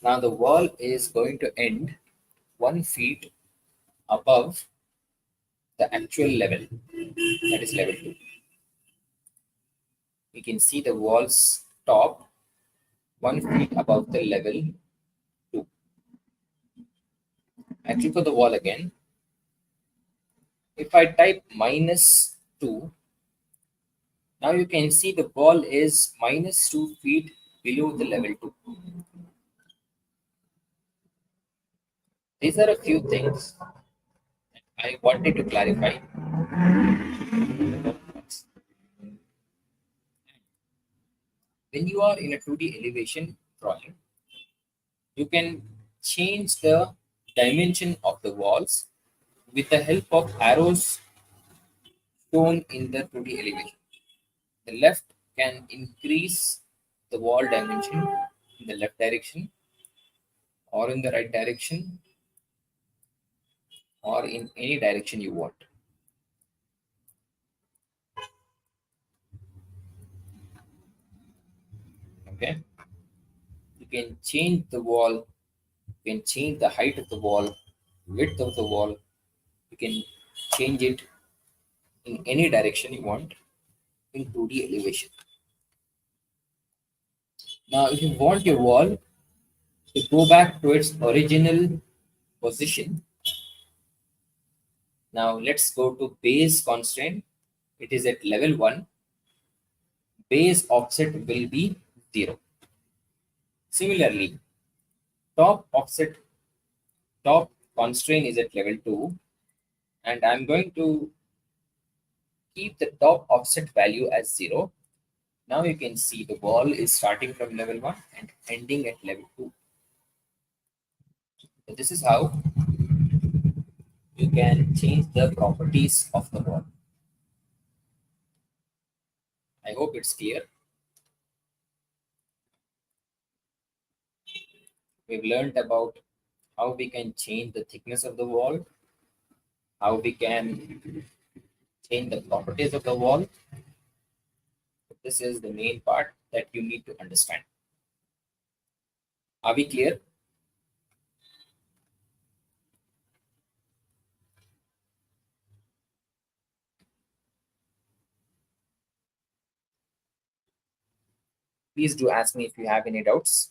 Now the wall is going to end 1 feet above the actual level, that is level 2. You can see the wall's top 1 feet above the level 2. I click on the wall again. If I type -2, now you can see the wall is -2 feet below the level 2. These are a few things I wanted to clarify. When you are in a 2D elevation drawing, You can change the dimension of the walls with the help of arrows shown in the 2D elevation. The left can increase the wall dimension in the left direction or in the right direction or in any direction you want. Okay, you can change the wall, you can change the height of the wall, width of the wall, you can change it in any direction you want in 2D elevation. Now, if you want your wall to go back to its original position, now let's go to base constraint. It is at level 1. Base offset will be 0. Similarly, top offset, top constraint is at level 2, and I'm going to keep the top offset value as 0. Now you can see the wall is starting from level 1 and ending at level 2. So this is how you can change the properties of the wall. I hope it's clear. We've learned about how we can change the thickness of the wall, how we can change the properties of the wall. This is the main part that you need to understand. Are we clear? Please do ask me if you have any doubts.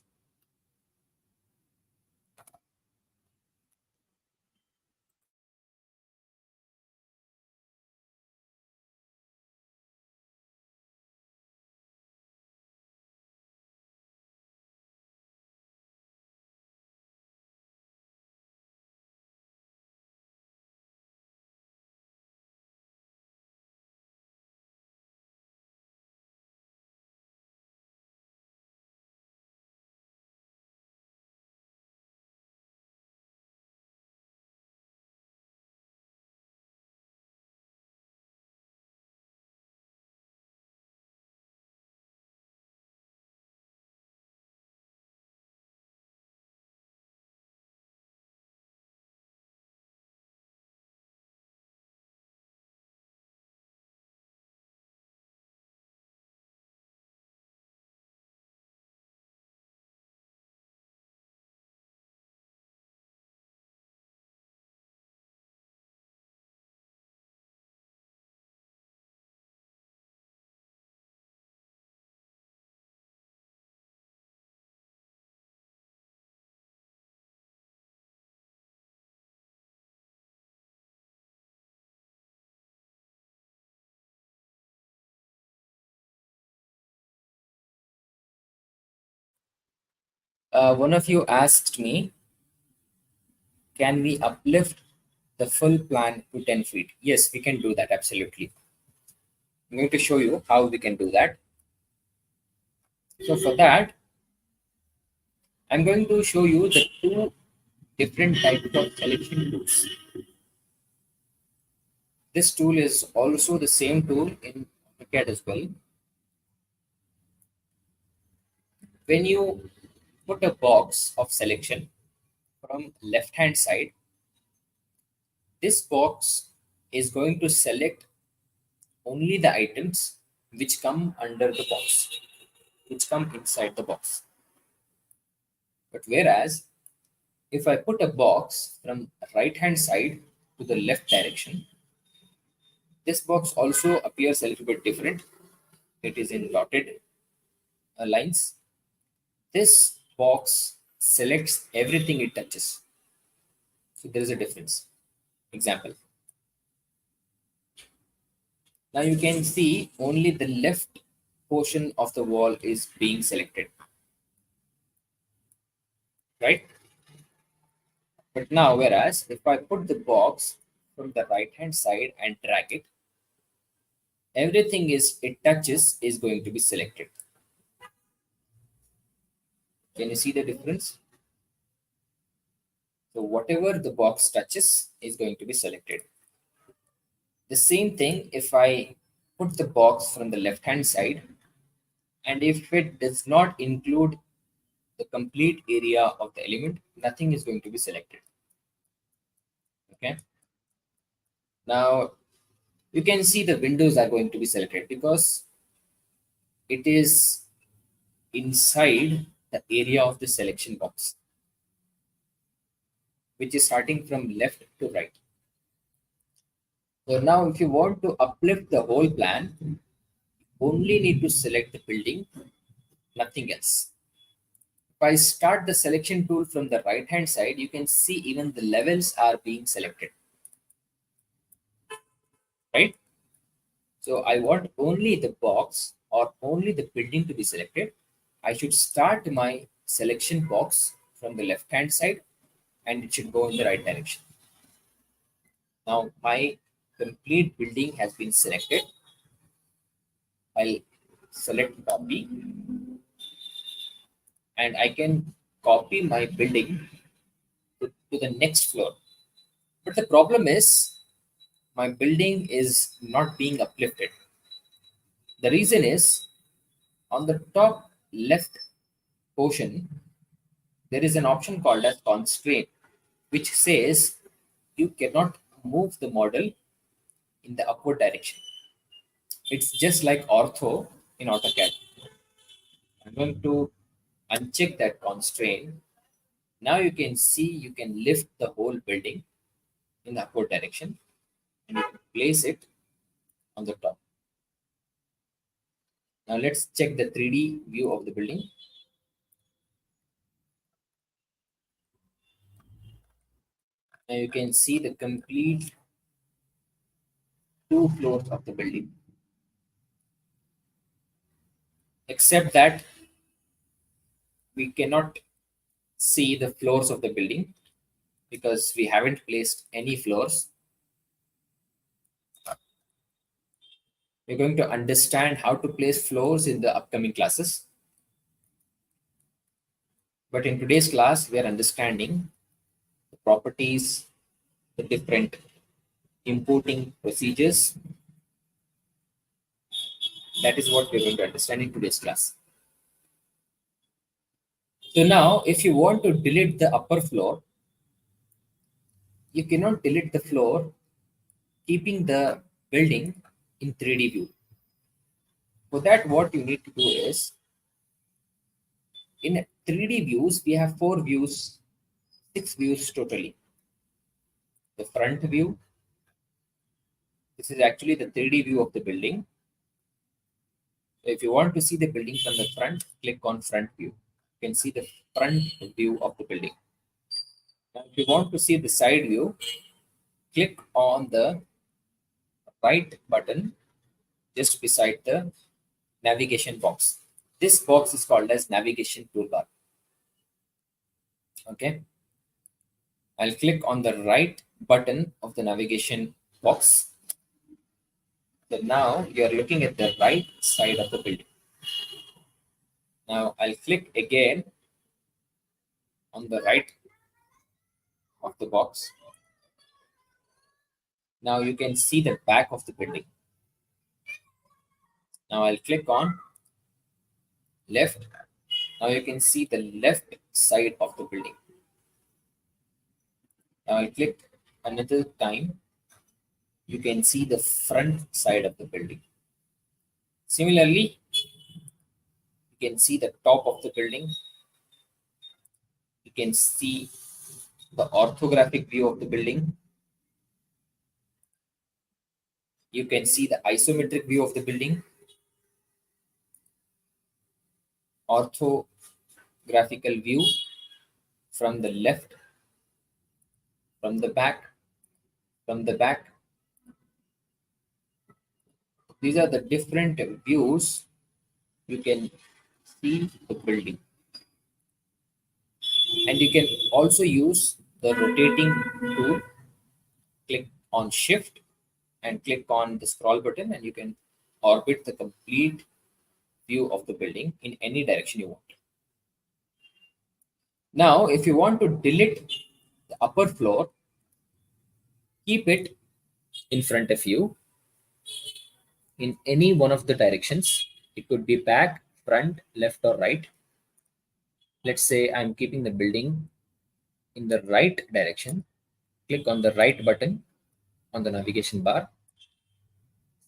One of you asked me, can we uplift the full plan to 10 feet? Yes, we can do that, absolutely. I'm going to show you how we can do that. So for that, I'm going to show you the two different types of selection tools. This tool is also the same tool in AutoCAD as well. When you put a box of selection from left hand side, this box is going to select only the items which come under the box, which come inside the box. But whereas if I put a box from right hand side to the left direction, this box also appears a little bit different. It is in dotted lines. This box selects everything it touches. So there is a difference. Example. Now you can see only the left portion of the wall is being selected. Right? But now, whereas if I put the box from the right hand side and drag it, everything is it touches is going to be selected. Can you see the difference? So whatever the box touches is going to be selected. The same thing if I put the box from the left hand side, and if it does not include the complete area of the element, nothing is going to be selected. Okay. Now you can see the windows are going to be selected because it is inside the area of the selection box, which is starting from left to right. So now if you want to uplift the whole plan, you only need to select the building, nothing else. If I start the selection tool from the right hand side, you can see even the levels are being selected, right? So I want only the box or only the building to be selected. I should start my selection box from the left hand side and it should go in the right direction. Now my complete building has been selected. I'll select copy and I can copy my building to the next floor. But the problem is my building is not being uplifted. The reason is on the top left portion, there is an option called as constraint, which says you cannot move the model in the upward direction. It's just like ortho in AutoCAD. I'm going to uncheck that constraint. Now you can see you can lift the whole building in the upward direction and you can place it on the top. Now let's check the 3D view of the building. Now you can see the complete 2 floors of the building. Except that we cannot see the floors of the building because we haven't placed any floors. We're going to understand how to place floors in the upcoming classes. But in today's class, we are understanding the properties, the different importing procedures. That is what we're going to understand in today's class. So now, if you want to delete the upper floor, you cannot delete the floor keeping the building in 3D view. For that, what you need to do is, in 3D views, we have 4 views, 6 views totally. The front view, this is actually the 3D view of the building. If you want to see the building from the front, click on front view. You can see the front view of the building. Now, if you want to see the side view, click on the right button just beside the navigation box. This box is called as navigation toolbar. Okay. I'll click on the right button of the navigation box. So now you're looking at the right side of the building. Now I'll click again on the right of the box. Now you can see the back of the building. Now I'll click on left. Now you can see the left side of the building. Now I'll click another time. You can see the front side of the building. Similarly, you can see the top of the building. You can see the orthographic view of the building. You can see the isometric view of the building, orthographical view from the left, from the back, from the back. These are the different views you can see the building. And you can also use the rotating tool. Click on shift and click on the scroll button and you can orbit the complete view of the building in any direction you want. Now, if you want to delete the upper floor, keep it in front of you in any one of the directions. It could be back, front, left, or right. Let's say I'm keeping the building in the right direction. Click on the right button on the navigation bar.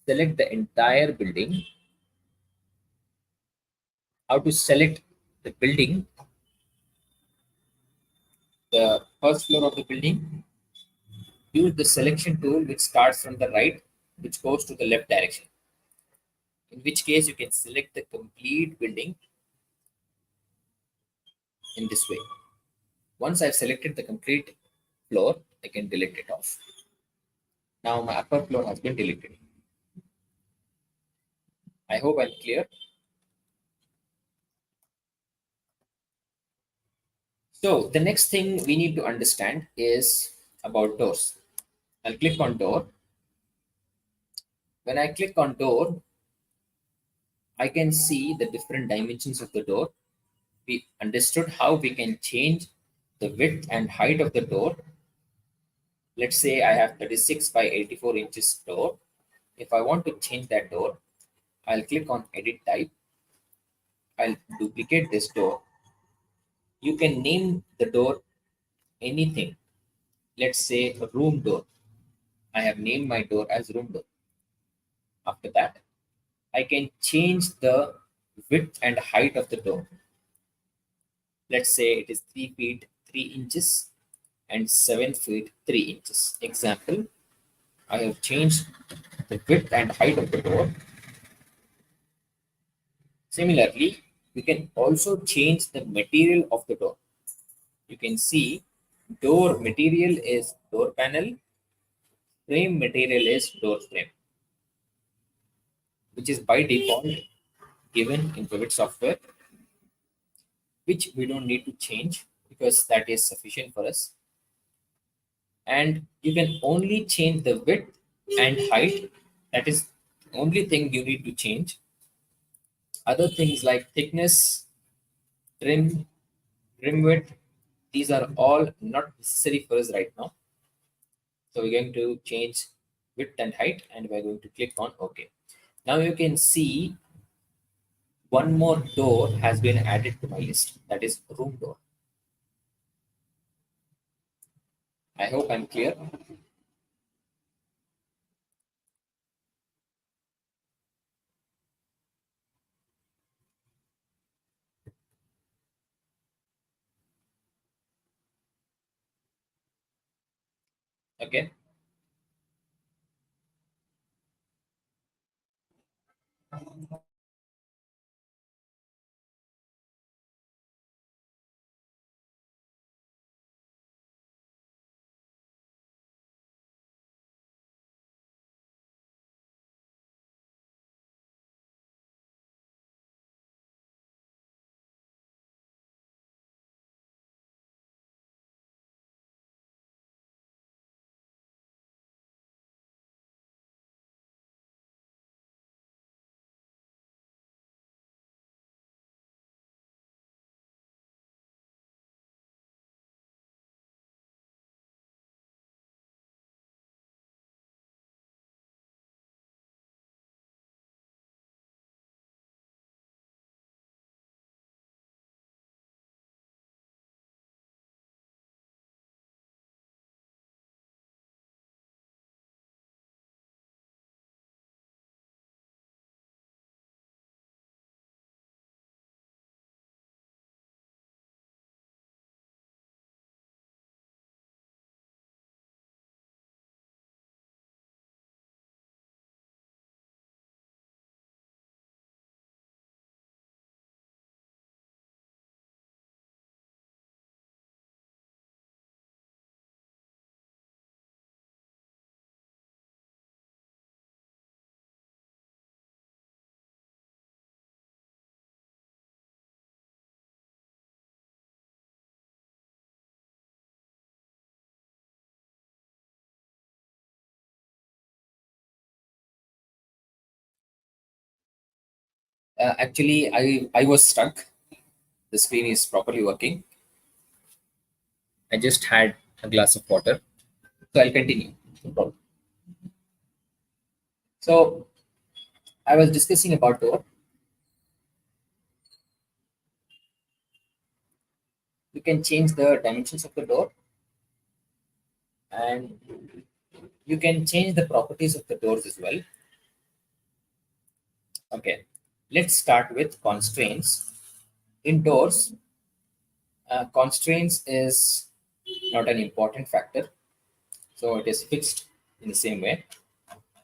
Select the entire building. How to select the building? The first floor of the building, use the selection tool which starts from the right, which goes to the left direction. In which case, you can select the complete building in this way. Once I've selected the complete floor, I can delete it off. Now my upper floor has been deleted. I hope I'm clear. So the next thing we need to understand is about doors. I'll click on door. When I click on door, I can see the different dimensions of the door. We understood how we can change the width and height of the door. Let's say I have 36 by 84 inches door. If I want to change that door, I'll click on edit type. I'll duplicate this door. You can name the door anything. Let's say a room door. I have named my door as room door. After that, I can change the width and height of the door. Let's say it is 3 feet 3 inches and 7 feet 3 inches. Example, I have changed the width and height of the door. Similarly, we can also change the material of the door. You can see door material is door panel, frame material is door frame, which is by default given in Revit software, which we don't need to change because that is sufficient for us. And you can only change the width and height. That is the only thing you need to change. Other things like thickness, trim width, these are all not necessary for us right now. So we're going to change width and height and we're going to click on OK. Now you can see one more door has been added to my list, that is room door. I hope I'm clear. Okay. Actually, I was stuck. The screen is properly working. I just had a glass of water. So I'll continue. No problem. So I was discussing about door. You can change the dimensions of the door, and you can change the properties of the doors as well. Okay, let's start with constraints. Indoors, constraints is not an important factor, so it is fixed in the same way.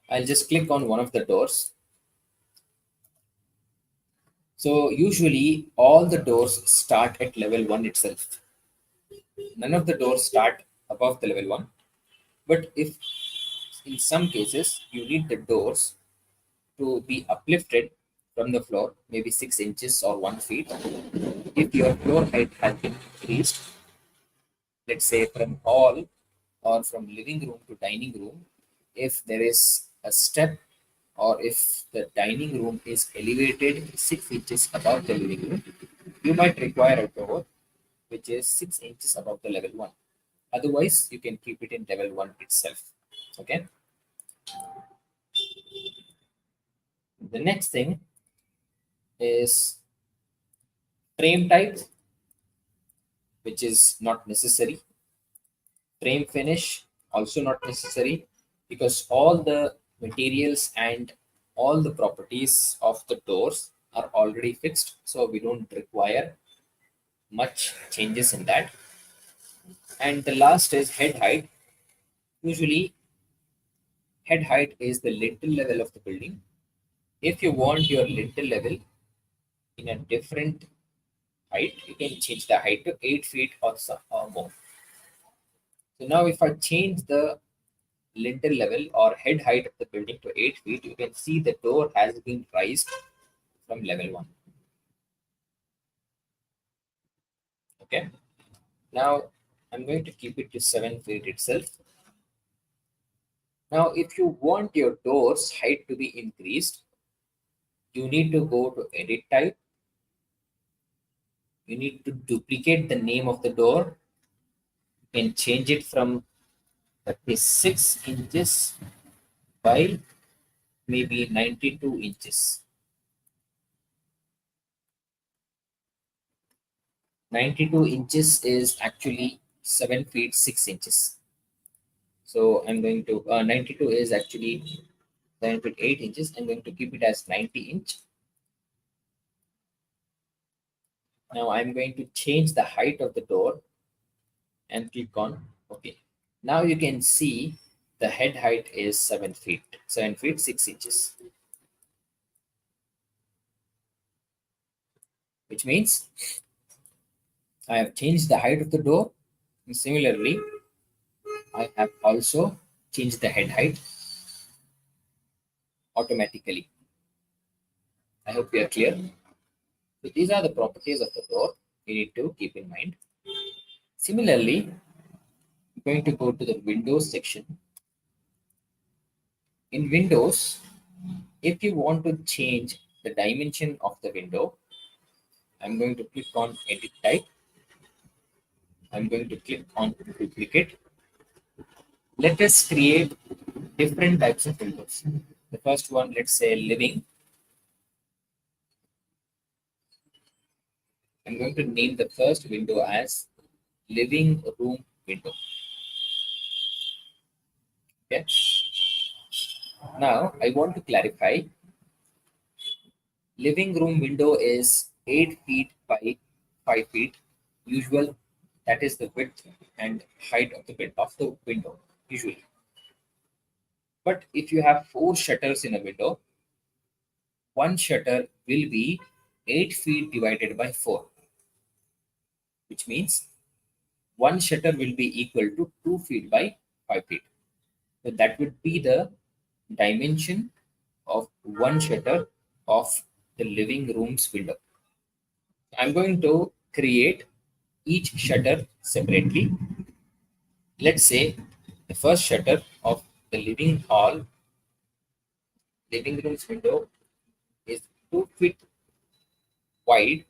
I'll just click on one of the doors. So usually all the doors start at level 1 itself. None of the doors start above the level 1. But if in some cases you need the doors to be uplifted from the floor, maybe 6 inches or 1 feet, if your floor height has been increased, let's say from hall or from living room to dining room, if there is a step or if the dining room is elevated 6 inches above the living room, you might require a door which is 6 inches above the level 1. Otherwise, you can keep it in level 1 itself. Okay. The next thing is frame type, which is not necessary. Frame finish, also not necessary, because all the materials and all the properties of the doors are already fixed. So we don't require much changes in that. And the last is head height. Usually, head height is the lintel level of the building. If you want your lintel level in a different height, you can change the height to 8 feet or more. So now if I change the lintel level or head height of the building to 8 feet, you can see the door has been raised from level 1. Okay. Now I'm going to keep it to 7 feet itself. Now if you want your door's height to be increased, you need to go to edit type. You need to duplicate the name of the door. You can change it from 36 inches by maybe 92 inches. 92 inches is actually 7 feet 6 inches. So I'm going to, 92 is actually 7 feet 8 inches. I'm going to keep it as 90 inch. Now I'm going to change the height of the door and click on OK. Now you can see the head height is 7 feet, 7 feet 6 inches, which means I have changed the height of the door. And similarly, I have also changed the head height automatically. I hope you are clear. So these are the properties of the door you need to keep in mind. Similarly, I'm going to go to the Windows section. In Windows, if you want to change the dimension of the window, I'm going to click on Edit Type. I'm going to click on Duplicate. Let us create different types of windows. The first one, let's say living. I'm going to name the first window as living room window. Okay. Now I want to clarify. Living room window is 8 feet by 5 feet. Usual, that is the width and height of the window usually. But if you have 4 shutters in a window, one shutter will be 8 feet divided by 4, which means one shutter will be equal to 2 feet by 5 feet. So that would be the dimension of one shutter of the living room's window. I'm going to create each shutter separately. Let's say the first shutter of the living room's window is 2 feet wide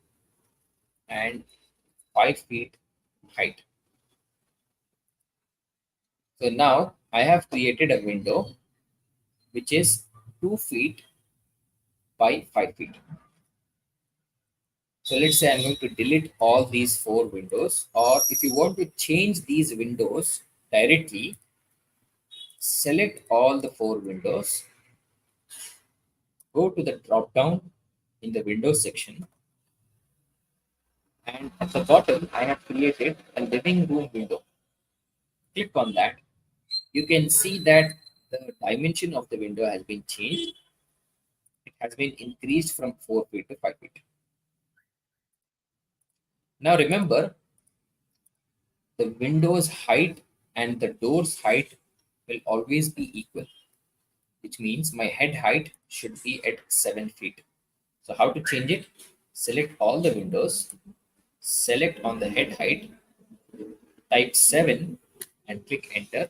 and 5 feet height. So now I have created a window which is 2 feet by 5 feet. So let's say I'm going to delete all these 4 windows, or if you want to change these windows directly, select all the 4 windows, go to the drop down in the Windows section, and at the bottom I have created a living room window. Click on that. You can see that the dimension of the window has been changed. It has been increased from 4 feet to 5 feet. Now remember, the window's height and the door's height will always be equal, which means my head height should be at 7 feet. So how to change it? Select all the windows, select on the head height, type 7 and click enter.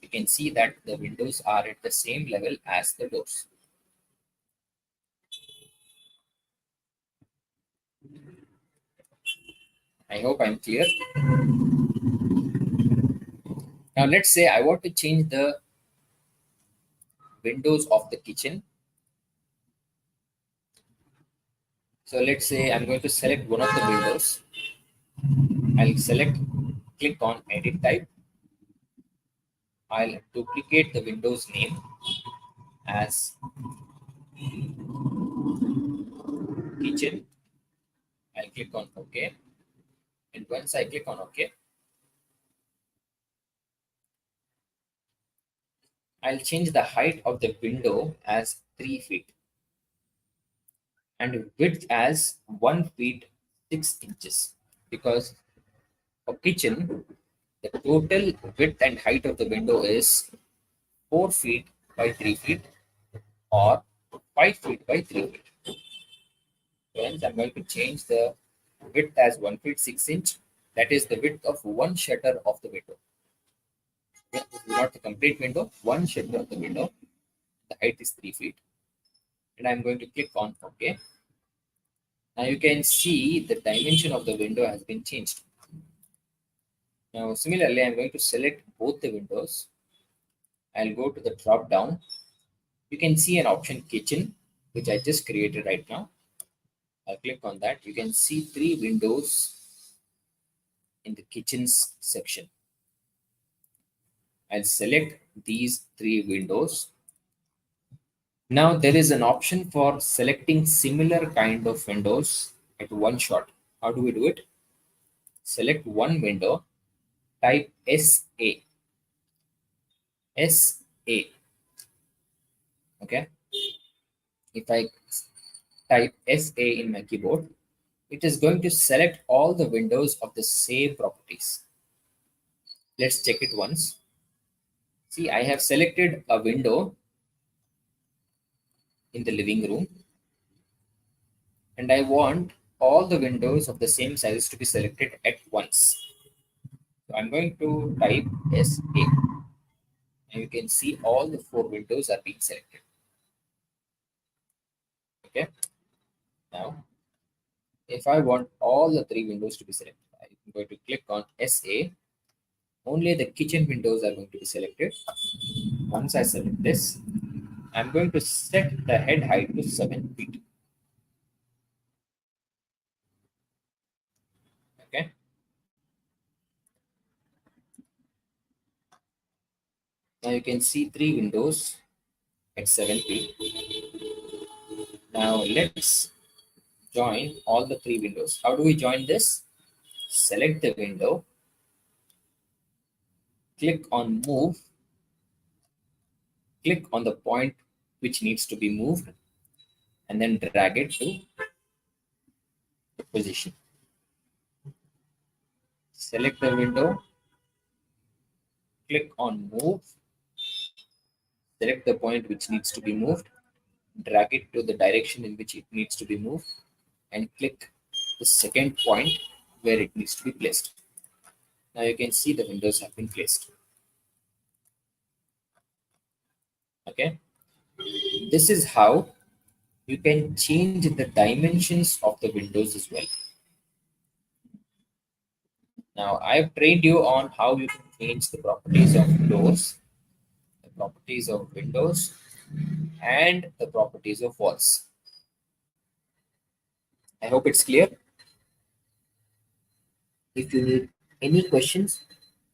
You can see that the windows are at the same level as the doors. I hope I'm clear. Now let's say I want to change the windows of the kitchen. So let's say I'm going to select one of the windows. I'll select, click on edit type. I'll duplicate the Windows name as kitchen. I'll click on OK. And once I click on OK, I'll change the height of the window as 3 feet and width as 1 feet 6 inches, because for kitchen the total width and height of the window is 4 feet by 3 feet or 5 feet by 3 feet. Hence, I'm going to change the width as 1 feet 6 inch. That is the width of one shutter of the window. This is not the complete window, one shutter of the window. The height is 3 feet. And I'm going to click on OK. Now you can see the dimension of the window has been changed. Now similarly, I'm going to select both the windows. I'll go to the drop down. You can see an option kitchen, which I just created right now. I'll click on that. You can see 3 windows in the kitchens section. I'll select these 3 windows. Now there is an option for selecting similar kind of windows at one shot. How do we do it? Select one window, type SA. SA. Okay. If I type SA in my keyboard, it is going to select all the windows of the same properties. Let's check it once. See, I have selected a window in the living room and I want all the windows of the same size to be selected at once. So I'm going to type SA and you can see all the 4 windows are being selected. Okay. Now, if I want all the 3 windows to be selected, I'm going to click on SA. Only the kitchen windows are going to be selected. Once I select this, I'm going to set the head height to 7 feet. Okay. Now you can see 3 windows at 7 feet. Now let's join all the 3 windows. How do we join this? Select the window, click on move, click on the point which needs to be moved, and then drag it to the position. Select the window, click on move, select the point which needs to be moved, drag it to the direction in which it needs to be moved, and click the second point where it needs to be placed. Now you can see the windows have been placed. Okay. This is how you can change the dimensions of the windows as well. Now, I've trained you on how you can change the properties of doors, the properties of windows, and the properties of walls. I hope it's clear. If you need any questions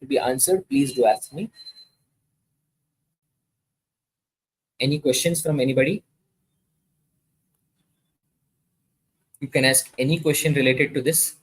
to be answered, please do ask me. Any questions from anybody? You can ask any question related to this.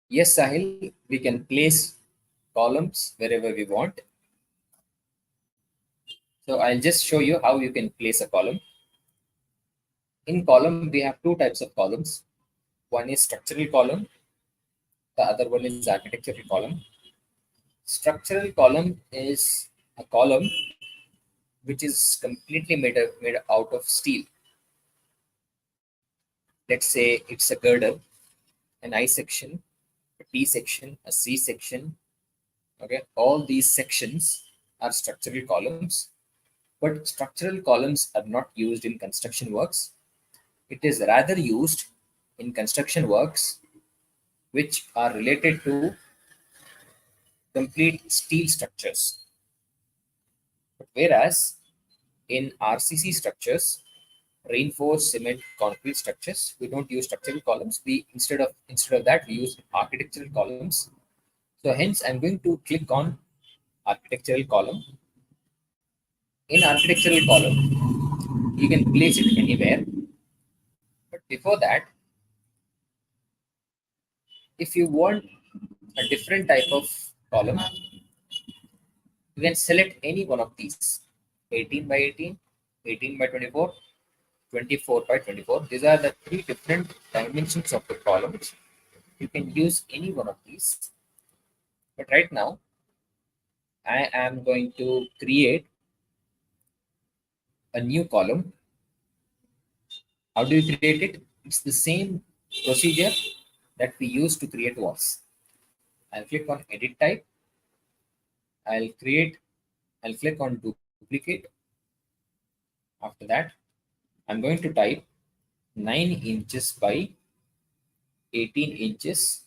Yes, Sahil, we can place columns wherever we want. So I'll just show you how you can place a column. In column, we have two types of columns. One is structural column, the other one is architectural column. Structural column is a column which is completely made out of steel. Let's say it's a girder, an I section, a T section, a C section. Okay, all these sections are structural columns, but structural columns are not used in construction works. It is rather used in construction works which are related to complete steel structures. Whereas in RCC structures, reinforced cement concrete structures, we don't use structural columns. We instead of that we use architectural columns. So hence I'm going to click on architectural column. In architectural column, you can place it anywhere. But before that, if you want a different type of column, you can select any one of these 18 by 18, 18 by 24, 24 by 24. These are the three different dimensions of the columns. You can use any one of these. But right now, I am going to create a new column. How do you create it? It's the same procedure that we use to create walls. I'll click on edit type. I'll create, I'll click on duplicate. After that, I'm going to type 9 inches by 18 inches,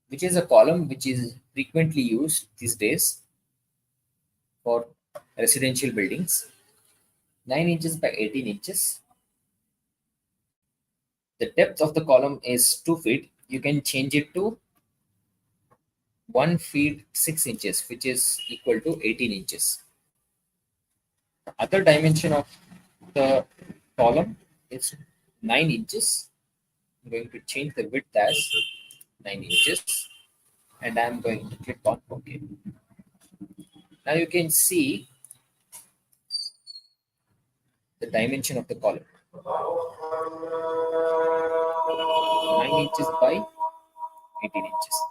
which is a column which is frequently used these days for residential buildings. 9 inches by 18 inches. The depth of the column is 2 feet. You can change it to 1 feet 6 inches, which is equal to 18 inches. Other dimension of the column is 9 inches. I'm going to change the width as 9 inches and I'm going to click on OK. Now you can see the dimension of the column 9 inches by 18 inches.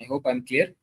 I hope I'm clear.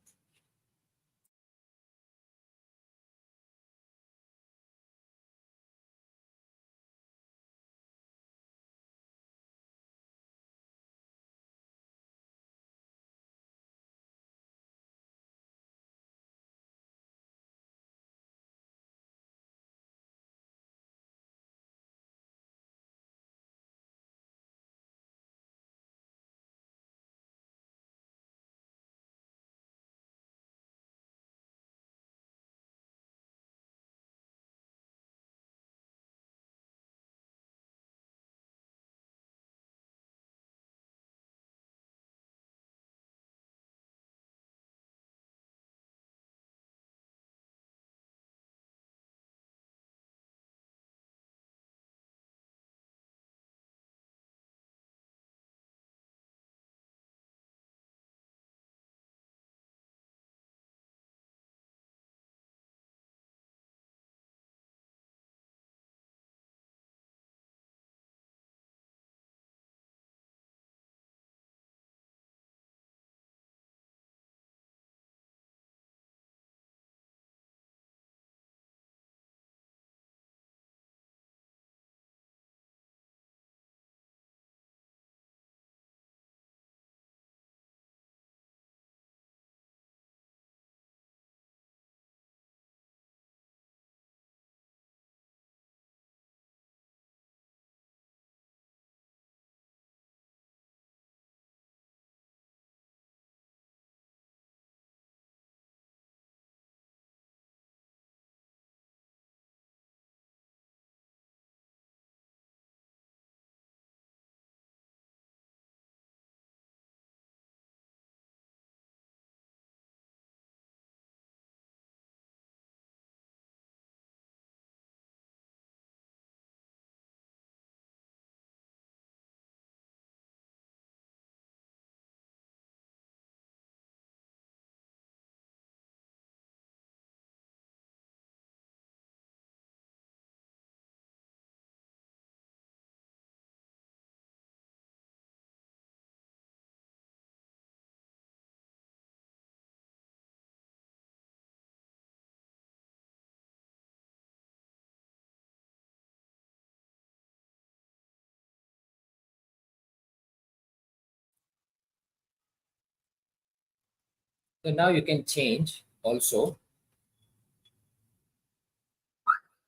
So now you can change also.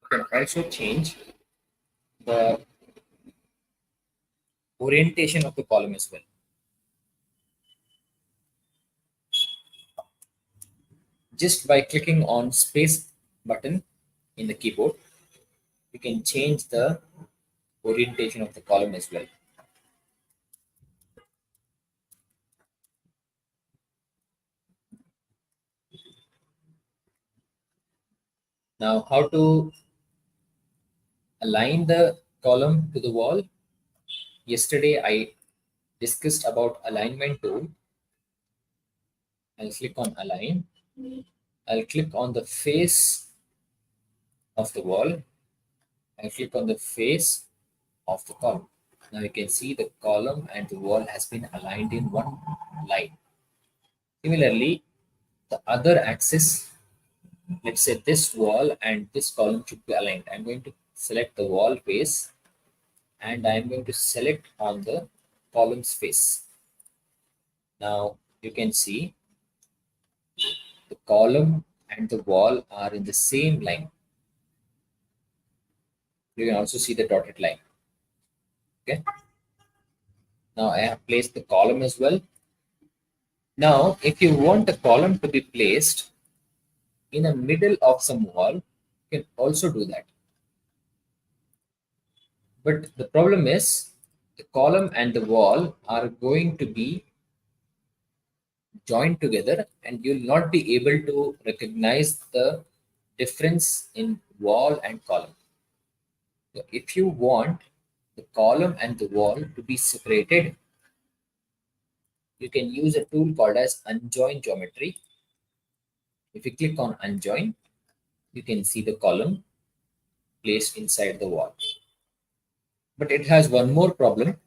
You can also change the orientation of the column as well. Just by clicking on space button in the keyboard, you can change the orientation of the column as well. Now, how to align the column to the wall? Yesterday, I discussed about alignment tool. I'll click on align. I'll click on the face of the wall. I'll click on the face of the column. Now you can see the column and the wall has been aligned in one line. Similarly, the other axis, let's say this wall and this column should be aligned. I'm going to select the wall face and I'm going to select on the column's face. Now you can see the column and the wall are in the same line. You can also see the dotted line. Okay. Now I have placed the column as well. Now, if you want the column to be placed in the middle of some wall, you can also do that. But the problem is the column and the wall are going to be joined together and you'll not be able to recognize the difference in wall and column. So if you want the column and the wall to be separated, you can use a tool called as unjoin geometry. If you click on unjoin, you can see the column placed inside the wall. But it has one more problem.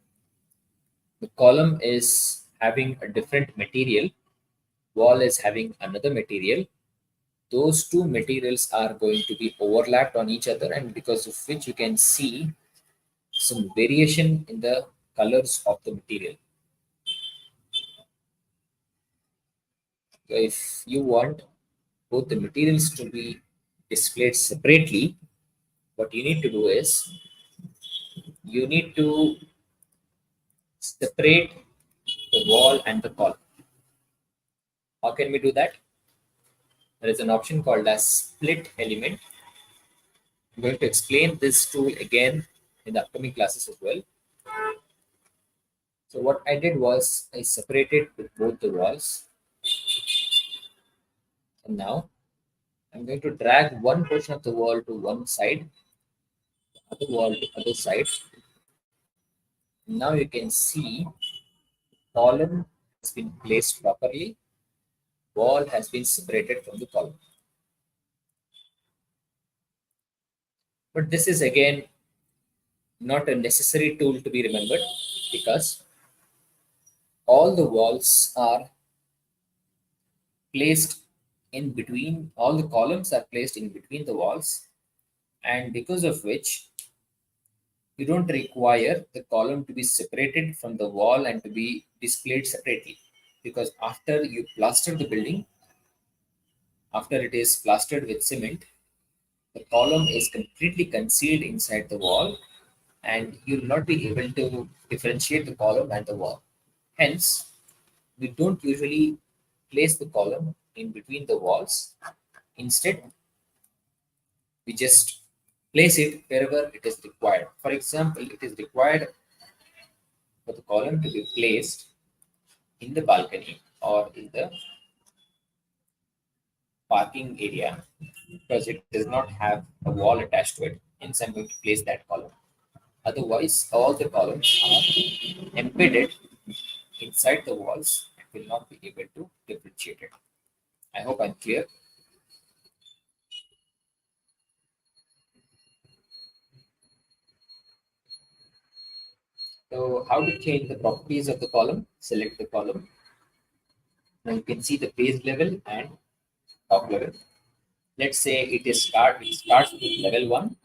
The column is having a different material, wall is having another material. Those two materials are going to be overlapped on each other, and because of which you can see some variation in the colors of the material. So if you want both the materials to be displayed separately, what you need to do is you need to separate the wall and the column. How can we do that? There is an option called as split element. I'm going to explain this tool again in the upcoming classes as well. So what I did was I separated with both the walls. And now I'm going to drag one portion of the wall to one side, the other wall to other side. Now you can see column has been placed properly, wall has been separated from the column. But this is again not a necessary tool to be remembered because all the walls are placed in between, all the columns are placed in between the walls, and because of which you don't require the column to be separated from the wall and to be displayed separately, because after you plaster the building, after it is plastered with cement, the column is completely concealed inside the wall and you'll not be able to differentiate the column and the wall. Hence, we don't usually place the column in between the walls. Instead, we just place it wherever it is required. For example, it is required for the column to be placed in the balcony or in the parking area because it does not have a wall attached to it. Hence, I'm going to place that column. Otherwise, all the columns are embedded inside the walls and will not be able to differentiate it. I hope I'm clear. So how to change the properties of the column? Select the column. Now you can see the base level and top level. Let's say it starts with level 1,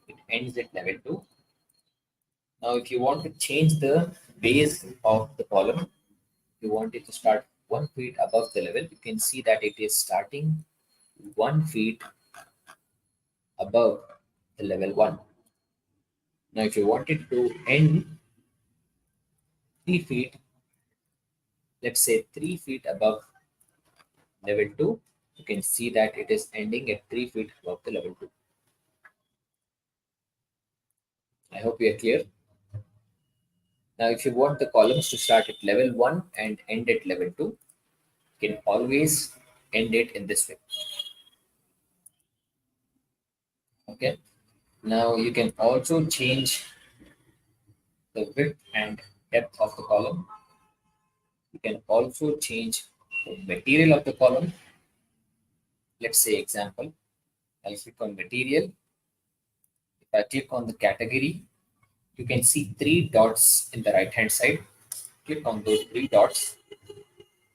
it ends at level 2. Now if you want to change the base of the column, you want it to start 1 feet above the level, you can see that it is starting 1 feet above the level 1. Now, if you wanted to end 3 feet, let's say 3 feet above level 2, you can see that it is ending at 3 feet above the level 2. I hope you are clear. Now, if you want the columns to start at level 1 and end at level 2, you can always end it in this way. Okay. Now, you can also change the width and depth of the column. You can also change the material of the column. Let's say example, I'll click on material. If I click on the category, you can see 3 dots in the right hand side. Click on those 3 dots.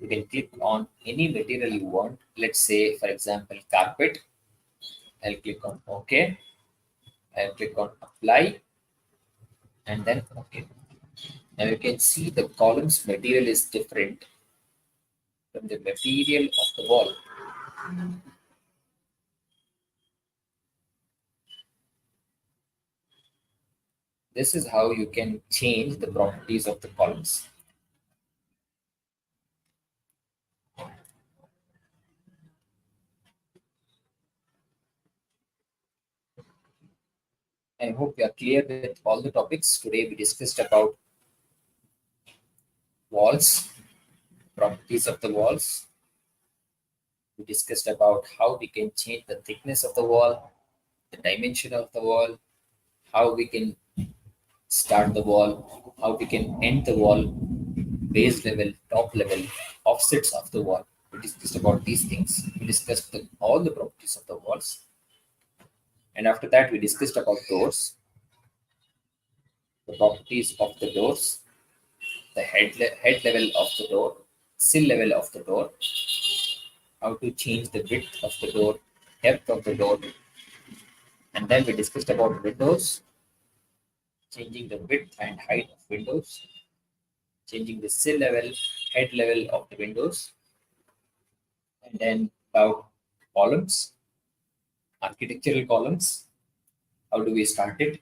You can click on any material you want. Let's say, for example, carpet. I'll click on OK. I'll click on apply and then OK. Now you can see the columns material is different from the material of the wall. This is how you can change the properties of the columns. I hope you are clear with all the topics. Today we discussed about walls, properties of the walls. We discussed about how we can change the thickness of the wall, the dimension of the wall, how we can start the wall, how we can end the wall, base level, top level, offsets of the wall. We discussed about these things. We discussed all the properties of the walls. And after that, we discussed about doors, the properties of the doors, the head level of the door, sill level of the door, how to change the width of the door, depth of the door. And then we discussed about windows, changing the width and height of windows, changing the sill level, head level of the windows, and then about columns, architectural columns. How do we start it?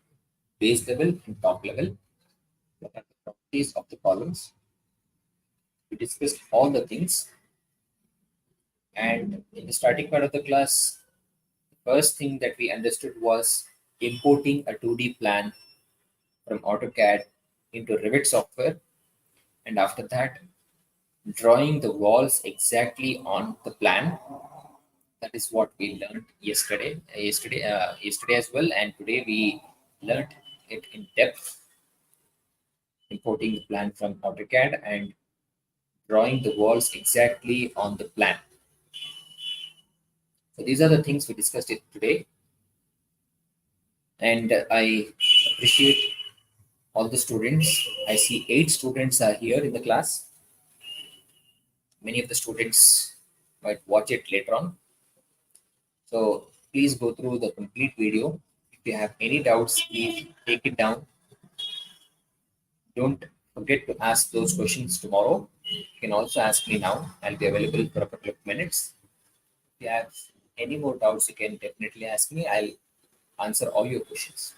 Base level and top level. What are the properties of the columns? We discussed all the things. And in the starting part of the class, the first thing that we understood was importing a 2D plan from AutoCAD into Revit software. And after that, drawing the walls exactly on the plan. That is what we learned yesterday as well, and today we learned it in depth, importing the plan from AutoCAD and drawing the walls exactly on the plan. So these are the things we discussed it today, and I appreciate all the students. I see 8 students are here in the class. Many of the students might watch it later on. So please go through the complete video. If you have any doubts, please take it down. Don't forget to ask those questions tomorrow. You can also ask me now. I'll be available for a couple of minutes. If you have any more doubts, you can definitely ask me. I'll answer all your questions.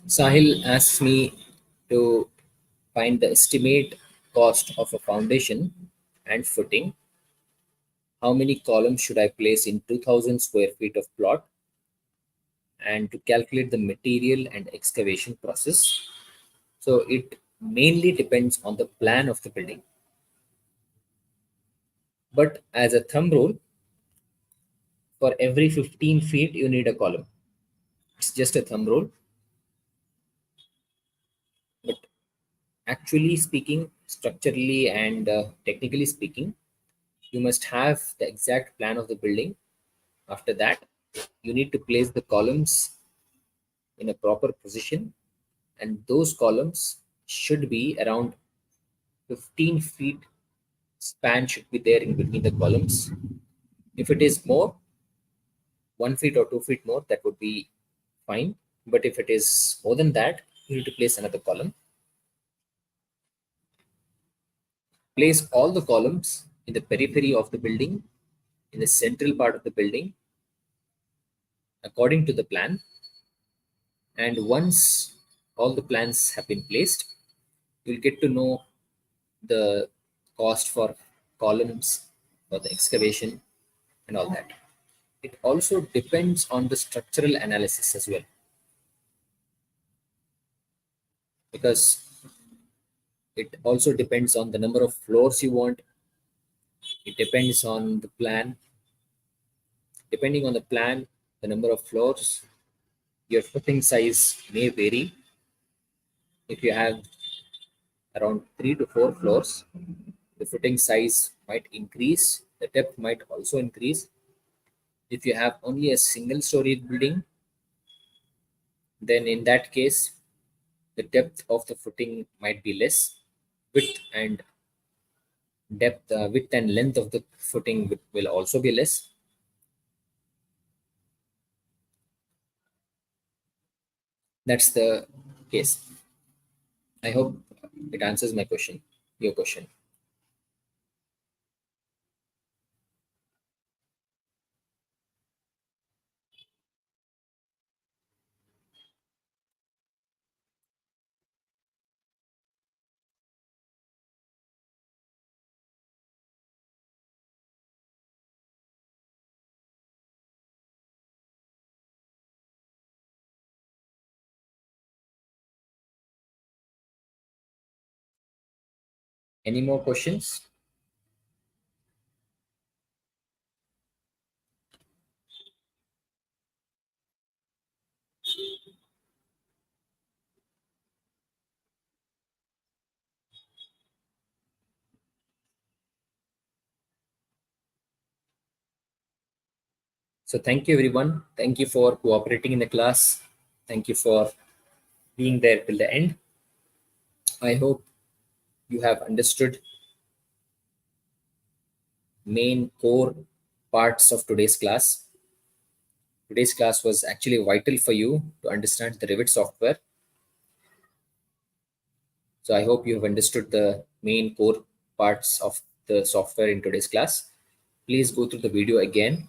Sahil asks me to find the estimate cost of a foundation and footing. How many columns should I place in 2000 square feet of plot? And to calculate the material and excavation process. So it mainly depends on the plan of the building. But as a thumb rule, for every 15 feet, you need a column. It's just a thumb rule. But actually speaking, structurally and technically speaking, You must have the exact plan of the building. After that, you need to place the columns in a proper position, and those columns should be around 15 feet span should be there in between the columns. If it is more, 1 feet or 2 feet more, that would be fine. But if it is more than that, you need to place another column. Place all the columns in the periphery of the building, in the central part of the building, according to the plan. And once all the plans have been placed, you'll get to know the cost for columns, for the excavation, and all that. It also depends on the structural analysis as well, because it also depends on the number of floors you want. It depends on the plan. Depending on the plan, the number of floors, your footing size may vary. If you have around 3 to 4 floors, the footing size might increase, the depth might also increase. If you have only a single story building, then in that case, the depth of the footing might be less. Width and length of the footing will also be less. That's the case. I hope it answers my question, your question. Any more questions? So thank you everyone. Thank you for cooperating in the class. Thank you for being there till the end. I hope you have understood main core parts of today's class. Today's class was actually vital for you to understand the Revit software. So I hope you have understood the main core parts of the software in today's class. Please go through the video again.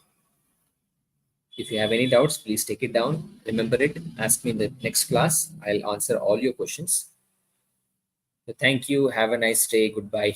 If you have any doubts, please take it down. Remember it. Ask me in the next class. I'll answer all your questions. So thank you. Have a nice day. Goodbye.